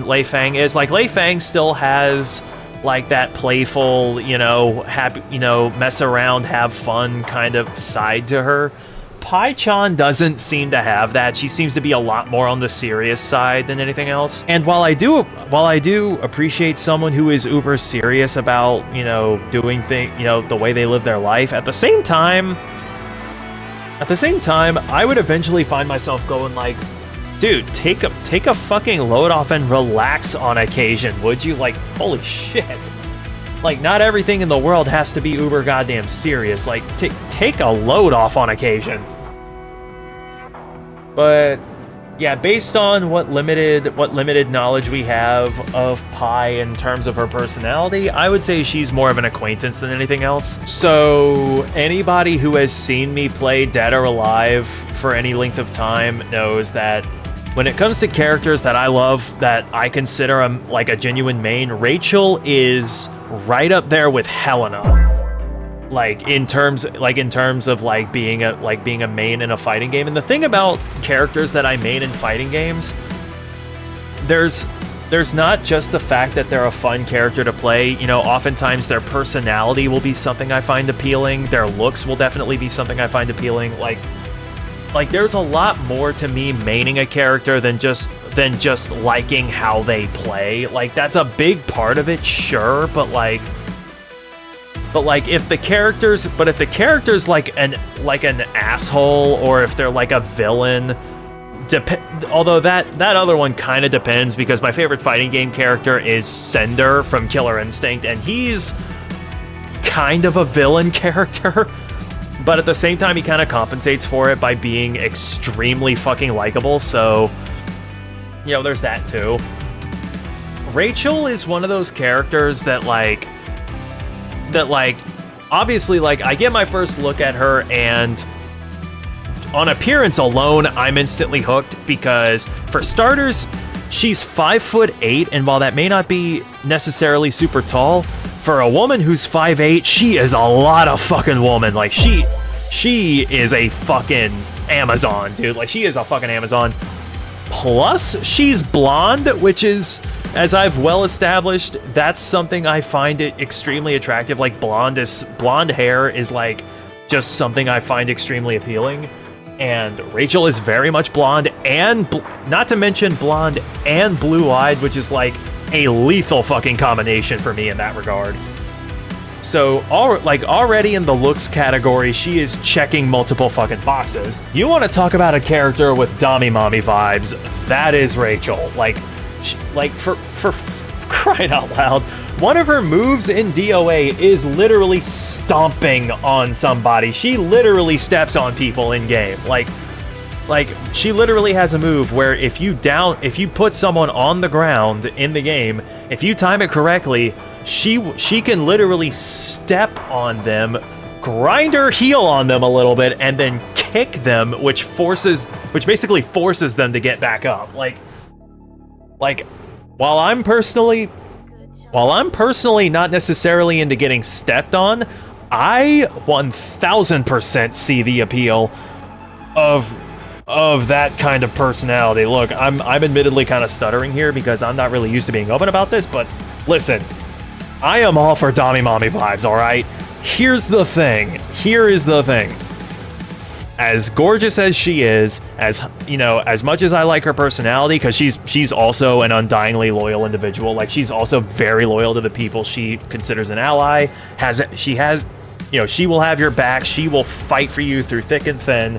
Lei Fang is. Like, Lei Fang still has that playful, happy, mess around, have fun kind of side to her. Pai-chan doesn't seem to have that. She seems to be a lot more on the serious side than anything else. And while I do appreciate someone who is uber serious about, you know, doing things, you know, the way they live their life, at the same time, I would eventually find myself going like, dude, take a fucking load off and relax on occasion, would you? Like, holy shit. Like, not everything in the world has to be uber goddamn serious. Like, take a load off on occasion. But yeah, based on what limited knowledge we have of Pai in terms of her personality, I would say she's more of an acquaintance than anything else. So anybody who has seen me play Dead or Alive for any length of time knows that when it comes to characters that I love, that I consider like a genuine main, Rachel is right up there with Helena. Like in terms of being a main in a fighting game. And the thing about characters that I main in fighting games, there's not just the fact that they're a fun character to play. You know, oftentimes their personality will be something I find appealing. Their looks will definitely be something I find appealing. Like there's a lot more to me maining a character than just liking how they play. Like, that's a big part of it, sure, but if the character's like an asshole, or if they're like a villain, although that other one kind of depends, because my favorite fighting game character is Sender from Killer Instinct, and he's kind of a villain character. But at the same time, he kind of compensates for it by being extremely fucking likable, so, you know, there's that too. Rachel is one of those characters that obviously, like, I get my first look at her, and on appearance alone, I'm instantly hooked, because, for starters, she's 5'8", and while that may not be necessarily super tall, for a woman who's 5'8", she is a lot of fucking woman. Like, she is a fucking Amazon, dude. Like, she is a fucking Amazon. Plus, she's blonde, which is, as I've well established, that's something I find it extremely attractive. Like, blonde hair is, like, just something I find extremely appealing. And Rachel is very much blonde, and not to mention blonde and blue-eyed, which is, like, a lethal fucking combination for me in that regard. So, already in the looks category, she is checking multiple fucking boxes. You want to talk about a character with Dami Mommy vibes, that is Rachel. Like, for crying out loud, one of her moves in DOA is literally stomping on somebody. She literally steps on people in game. Like she literally has a move where if you put someone on the ground in the game, if you time it correctly, she can literally step on them, grind her heel on them a little bit, and then kick them, which basically forces them to get back up. Like while I'm personally not necessarily into getting stepped on, I 1000% see the appeal of that kind of personality. Look, I'm admittedly kind of stuttering here because I'm not really used to being open about this, but listen, I am all for Dami Mommy vibes, alright? Here is the thing. As gorgeous as she is, as, you know, as much as I like her personality, because she's also an undyingly loyal individual, like, she's also very loyal to the people she considers an ally, she will have your back, she will fight for you through thick and thin.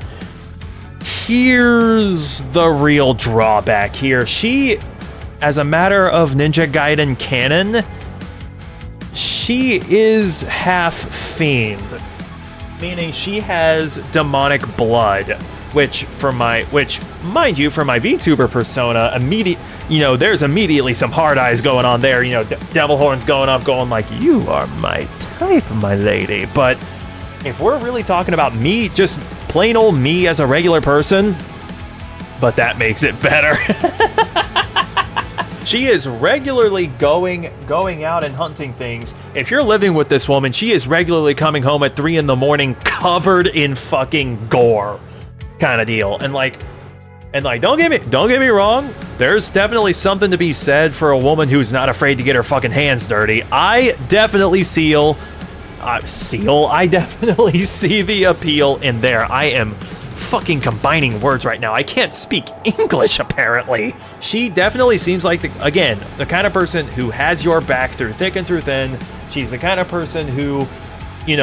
Here's the real drawback here. She, as a matter of Ninja Gaiden canon, she is half fiend, meaning she has demonic blood, which, mind you, for my VTuber persona, there's immediately some hard eyes going on there, you know, devil horns going up, going like, you are my type, my lady. But if we're really talking about me, just plain old me as a regular person, but that makes it better. She is regularly going out and hunting things. If you're living with this woman, she is regularly coming home at 3 in the morning covered in fucking gore, kind of deal. And don't get me wrong, there's definitely something to be said for a woman who's not afraid to get her fucking hands dirty. I definitely I definitely see the appeal in there. I am fucking combining words right now. I can't speak English, apparently. She definitely seems like, the kind of person who has your back through thick and through thin. She's the kind of person who,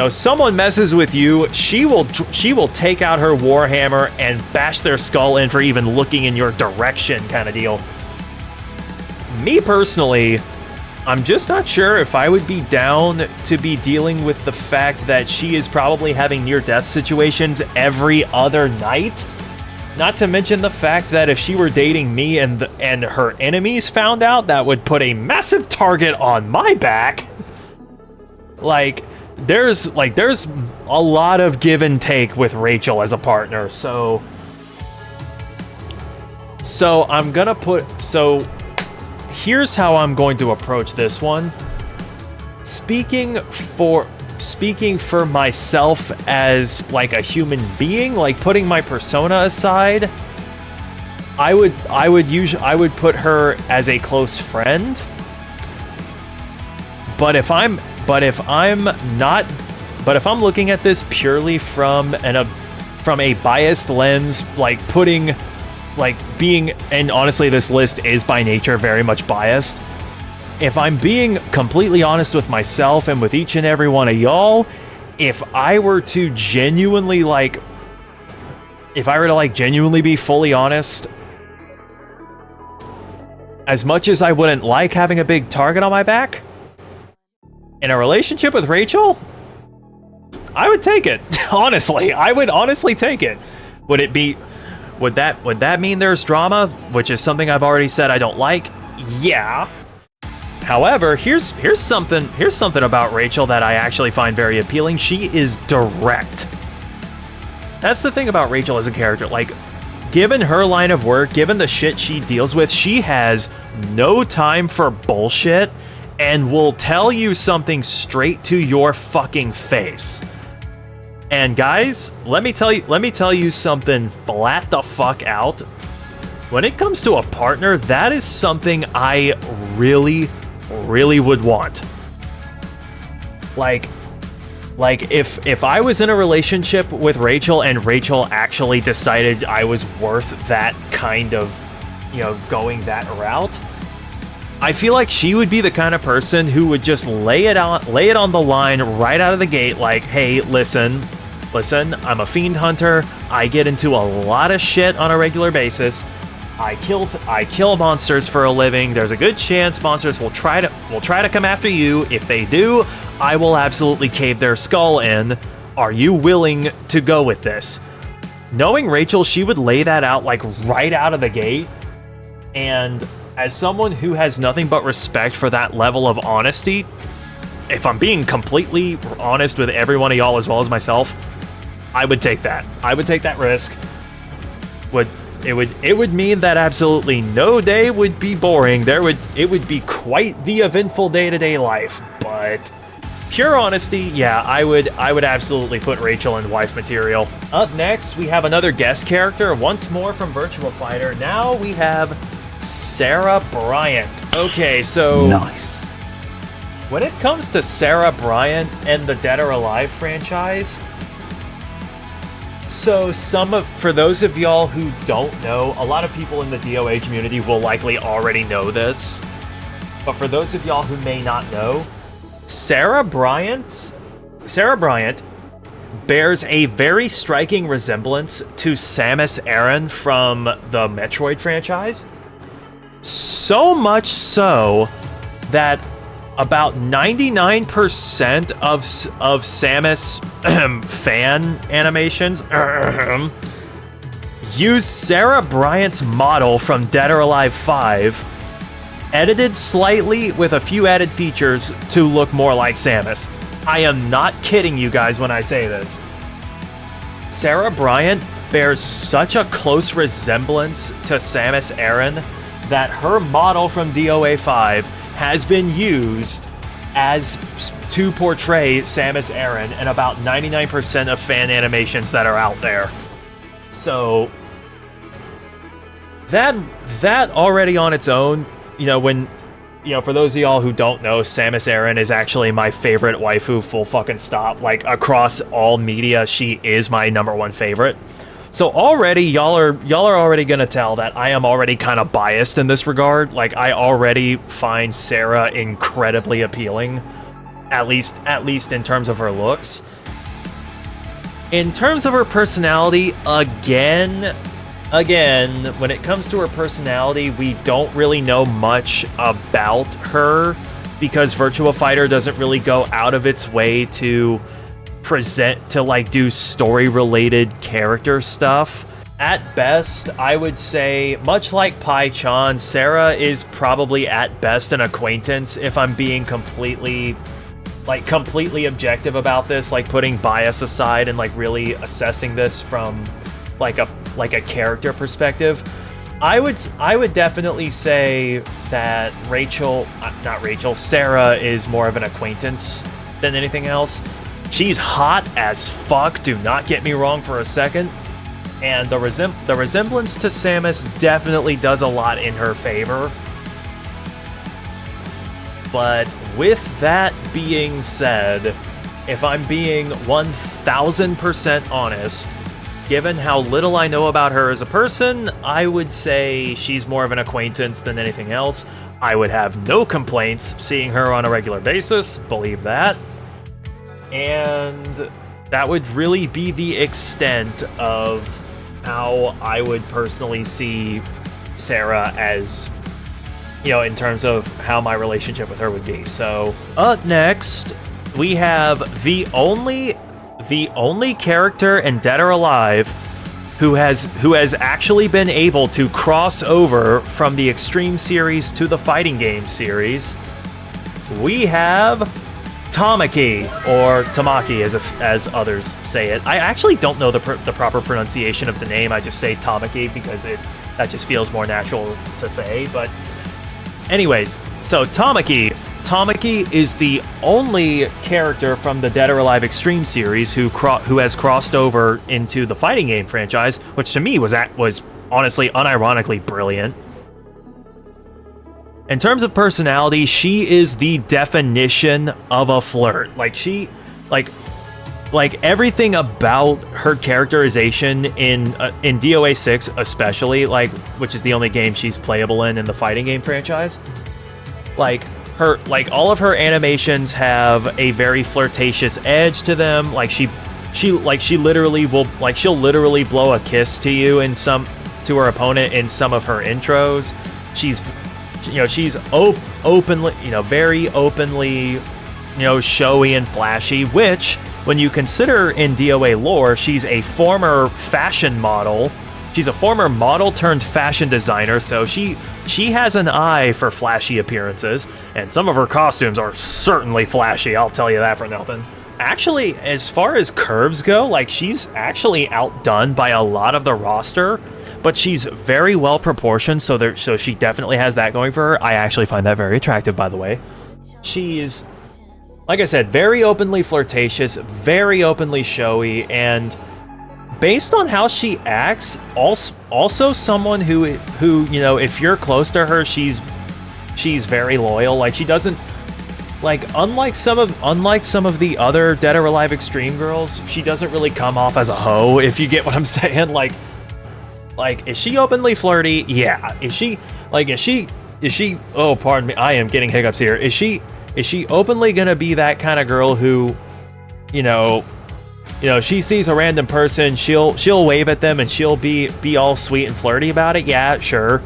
someone messes with you, she will take out her warhammer and bash their skull in for even looking in your direction, kind of deal. Me personally, I'm just not sure if I would be down to be dealing with the fact that she is probably having near-death situations every other night. Not to mention the fact that if she were dating me and her enemies found out, that would put a massive target on my back. There's a lot of give and take with Rachel as a partner, so here's how I'm going to approach this one. Speaking for myself as like a human being, like putting my persona aside, I would put her as a close friend. But if I'm looking at this purely from a biased lens, and honestly, this list is by nature very much biased. If I'm being completely honest with myself and with each and every one of y'all, if I were to genuinely be fully honest, as much as I wouldn't like having a big target on my back, in a relationship with Rachel, I would take it. Honestly, I would honestly take it. Would that mean there's drama, which is something I've already said I don't like? Yeah. However, here's something about Rachel that I actually find very appealing. She is direct. That's the thing about Rachel as a character. Given her line of work, given the shit she deals with, she has no time for bullshit and will tell you something straight to your fucking face. And guys, let me tell you something flat the fuck out. When it comes to a partner, that is something I really, really would want. If I was in a relationship with Rachel and Rachel actually decided I was worth that kind of, going that route, I feel like she would be the kind of person who would just lay it on the line right out of the gate, hey, listen, I'm a fiend hunter. I get into a lot of shit on a regular basis. I kill monsters for a living. There's a good chance monsters will try to come after you. If they do, I will absolutely cave their skull in. Are you willing to go with this? Knowing Rachel, she would lay that out right out of the gate. And as someone who has nothing but respect for that level of honesty, if I'm being completely honest with every one of y'all as well as myself, I would take that. I would take that risk. It would mean that absolutely no day would be boring. It would be quite the eventful day-to-day life. But pure honesty, yeah, I would absolutely put Rachel in wife material. Up next, we have another guest character, once more from Virtua Fighter. Now we have Sarah Bryant. Okay, so nice. When it comes to Sarah Bryant and the Dead or Alive franchise, so for those of y'all who don't know, a lot of people in the DOA community will likely already know this, but for those of y'all who may not know, Sarah Bryant bears a very striking resemblance to Samus Aran from the Metroid franchise. So much so that about 99% of Samus fan animations use Sarah Bryant's model from Dead or Alive 5, edited slightly with a few added features to look more like Samus. I am not kidding you guys when I say this. Sarah Bryant bears such a close resemblance to Samus Aran that her model from DOA 5 has been used to portray Samus Aran in about 99% of fan animations that are out there. So that already on its own, for those of y'all who don't know, Samus Aran is actually my favorite waifu, full fucking stop. Across all media, she is my #1 favorite. So already y'all are already gonna tell that I am already kind of biased in this regard. Like, I already find Sarah incredibly appealing, at least in terms of her looks. In terms of her personality, again, when it comes to her personality, we don't really know much about her because Virtua Fighter doesn't really go out of its way to do story related character stuff. At best, I would say, much like Pai-chan, Sarah is probably at best an acquaintance if I'm being completely objective about this, like putting bias aside and like really assessing this from like a character perspective. I would definitely say that Sarah is more of an acquaintance than anything else. She's hot as fuck, do not get me wrong for a second. And the resemblance to Samus definitely does a lot in her favor. But with that being said, if I'm being 1000% honest, given how little I know about her as a person, I would say she's more of an acquaintance than anything else. I would have no complaints seeing her on a regular basis, believe that. And that would really be the extent of how I would personally see Sarah as, in terms of how my relationship with her would be. So, up next, we have the only character in Dead or Alive who has actually been able to cross over from the Extreme series to the fighting game series. We have Tamaki, or Tamaki as others say it. I actually don't know the proper pronunciation of the name. I just say Tamaki because that just feels more natural to say. But anyways, so Tamaki is the only character from the Dead or Alive Extreme series who has crossed over into the fighting game franchise, which to me was honestly unironically brilliant. In terms of personality, she is the definition of a flirt. Like everything about her characterization in DOA 6 especially, which is the only game she's playable in the fighting game franchise. All of her animations have a very flirtatious edge to them. She'll literally blow a kiss to you to her opponent in some of her intros. She's openly, very openly, showy and flashy, which, when you consider in DOA lore, she's a former fashion model. She's a former model turned fashion designer, so she has an eye for flashy appearances, and some of her costumes are certainly flashy, I'll tell you that for nothing. Actually, as far as curves go, she's actually outdone by a lot of the roster, but she's very well proportioned, so she definitely has that going for her. I actually find that very attractive, by the way. She's, like I said, very openly flirtatious, very openly showy, and based on how she acts, also someone who if you're close to her, she's very loyal. She doesn't, unlike some of the other Dead or Alive Extreme girls, she doesn't really come off as a hoe, if you get what I'm saying. Is she openly flirty? Yeah. Is she, oh, pardon me, I am getting hiccups here. Is she openly gonna be that kind of girl who, she sees a random person, she'll wave at them and she'll be all sweet and flirty about it? Yeah, sure.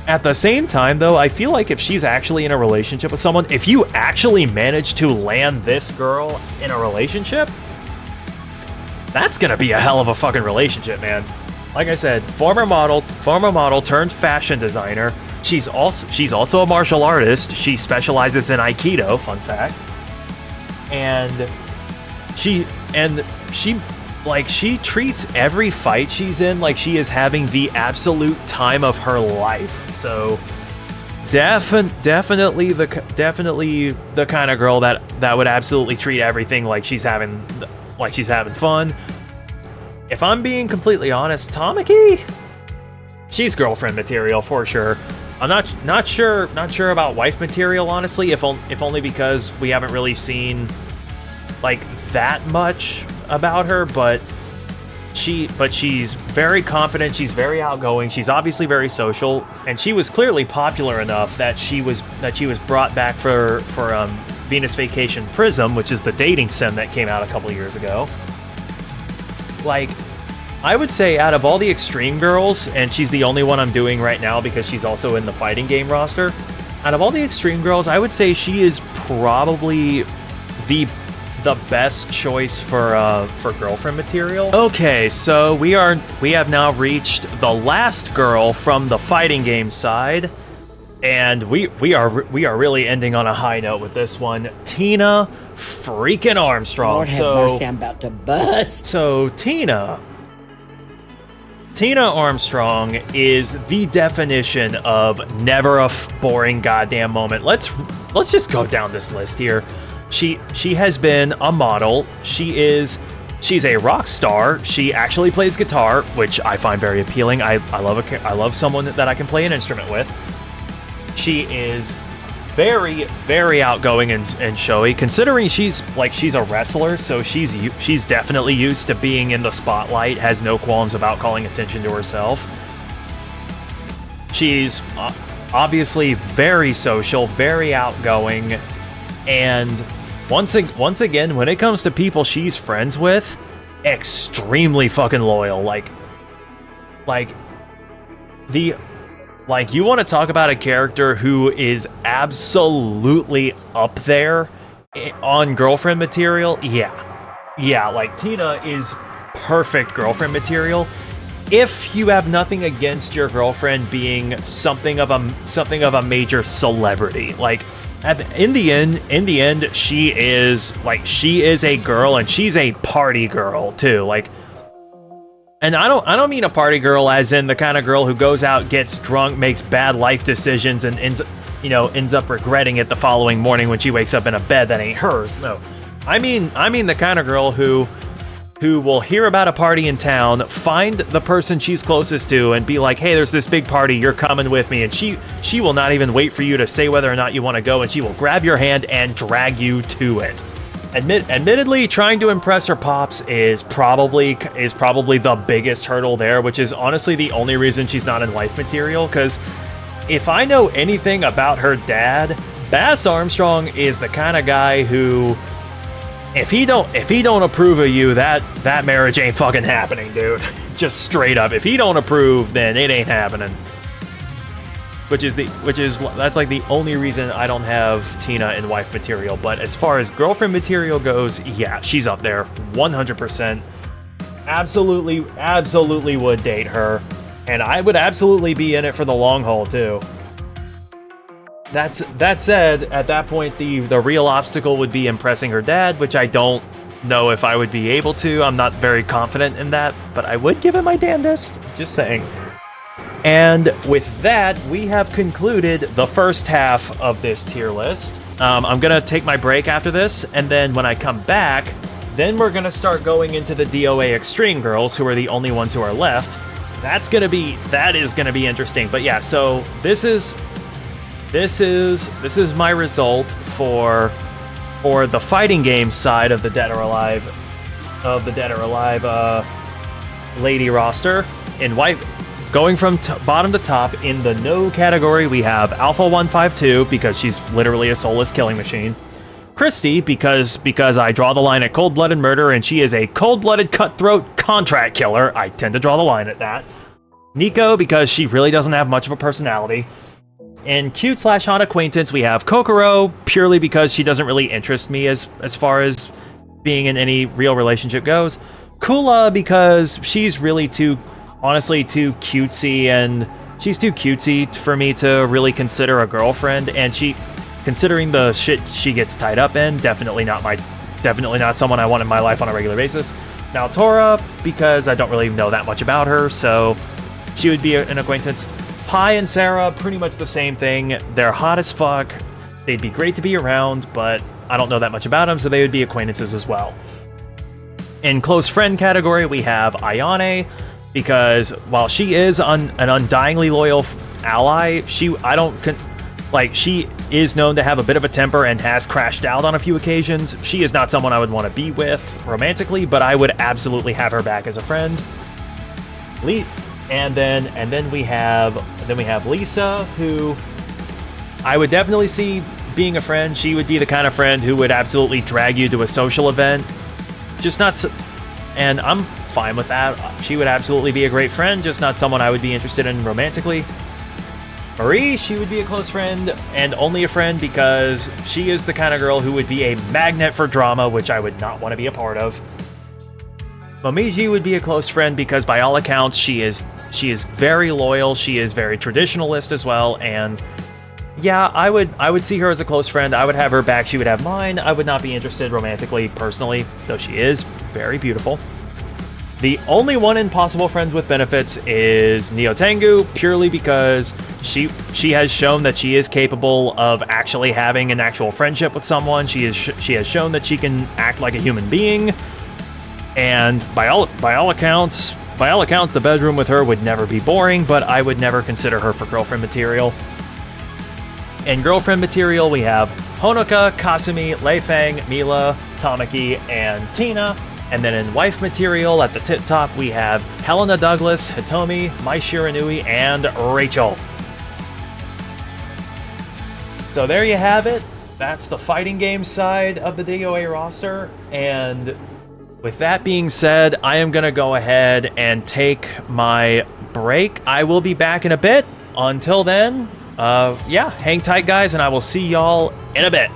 At the same time, though, I feel like if she's actually in a relationship with someone, if you actually manage to land this girl in a relationship, that's gonna be a hell of a fucking relationship, man. Like I said, former model turned fashion designer. She's also a martial artist. She specializes in Aikido, fun fact. And she treats every fight she's in like she is having the absolute time of her life. So definitely the kind of girl that would absolutely treat everything like she's having fun. If I'm being completely honest, Tamaki, she's girlfriend material for sure. I'm not sure about wife material, honestly, if only because we haven't really seen that much about her, but but she's very confident, she's very outgoing, she's obviously very social, and she was clearly popular enough that she was brought back for Venus Vacation Prism, which is the dating sim that came out a couple years ago. Like, I would say out of all the Extreme Girls, and she's the only one I'm doing right now because she's also in the fighting game roster, out of all the Extreme Girls, I would say she is probably the best choice for girlfriend material. Okay, so we have now reached the last girl from the fighting game side, and we are really ending on a high note with this one. Tina freaking Armstrong. Lord have mercy, I'm about to bust. So Tina Armstrong is the definition of never a boring goddamn moment. Let's just go down this list here. She has been a model. She's a rock star. She actually plays guitar, which I find very appealing. I love someone that I can play an instrument with. She is very, very outgoing and showy, considering she's a wrestler, so she's definitely used to being in the spotlight, has no qualms about calling attention to herself. She's obviously very social, very outgoing, and once again, when it comes to people she's friends with, extremely fucking loyal. Like, you want to talk about a character who is absolutely up there on girlfriend material? Yeah, like, Tina is perfect girlfriend material. If you have nothing against your girlfriend being something of a major celebrity, like, in the end, she is a girl, and she's a party girl too. Like, and I don't mean a party girl as in the kind of girl who goes out, gets drunk, makes bad life decisions, and ends up regretting it the following morning when she wakes up in a bed that ain't hers. No, I mean the kind of girl who will hear about a party in town, find the person she's closest to, and be like, hey, there's this big party, you're coming with me, and she will not even wait for you to say whether or not you want to go, and she will grab your hand and drag you to it. Admittedly, trying to impress her pops is probably the biggest hurdle there, which is honestly the only reason she's not in wife material, because if I know anything about her dad, Bass Armstrong is the kind of guy who, if he don't approve of you, that marriage ain't fucking happening, dude. Just straight up. If he don't approve, then it ain't happening. That's like the only reason I don't have Tina in wife material. But as far as girlfriend material goes, yeah, she's up there 100%. Absolutely would date her, and I would absolutely be in it for the long haul too. That said, at that point, the real obstacle would be impressing her dad, which I don't know if I would be able to. I'm not very confident in that, but I would give it my damnedest. Just saying. And with that, we have concluded the first half of this tier list. I'm going to take my break after this, and then when I come back, then we're going to start going into the DOA Extreme Girls, who are the only ones who are left. That is going to be interesting. But yeah, so this is my result for the fighting game side of the Dead or Alive lady roster. In white, going from bottom to top, in the no category, we have Alpha 152 because she's literally a soulless killing machine. Christy because I draw the line at cold-blooded murder, and she is a cold-blooded cutthroat contract killer. I tend to draw the line at that. Nico because she really doesn't have much of a personality. In cute/hot acquaintance, we have Kokoro, purely because she doesn't really interest me as far as being in any real relationship goes. Kula because she's really honestly too cutesy, and she's too cutesy for me to really consider a girlfriend, and considering the shit she gets tied up in, definitely not someone I want in my life on a regular basis. Now Tora because I don't really know that much about her, so she would be an acquaintance. Pi and Sarah, pretty much the same thing. They're hot as fuck. They'd be great to be around, but I don't know that much about them, so they would be acquaintances as well. In close friend category, we have Ayane, because while she is an undyingly loyal ally, Like, she is known to have a bit of a temper and has crashed out on a few occasions. She is not someone I would want to be with romantically, but I would absolutely have her back as a friend. And then we have Lisa, who I would definitely see being a friend. She would be the kind of friend who would absolutely drag you to a social event. Just not so, and I'm fine with that. She would absolutely be a great friend, just not someone I would be interested in romantically. Marie, she would be a close friend, and only a friend because she is the kind of girl who would be a magnet for drama, which I would not want to be a part of. Momiji would be a close friend because by all accounts she is very loyal, she is very traditionalist as well, and yeah, I would see her as a close friend. I would have her back, she would have mine. I would not be interested romantically, personally, though she is very beautiful. The only one in possible friends with benefits is Neotengu, purely because she has shown that she is capable of actually having an actual friendship with someone. She has shown that she can act like a human being, and by all accounts, the bedroom with her would never be boring. But I would never consider her for girlfriend material. In girlfriend material, we have Honoka, Kasumi, Lei Feng, Mila, Tamaki, and Tina. And then in wife material, at the tip top, we have Helena Douglas, Hitomi, Mai Shiranui, and Rachel. So there you have it. That's the fighting game side of the DOA roster. And with that being said, I am going to go ahead and take my break. I will be back in a bit. Until then, hang tight, guys, and I will see y'all in a bit.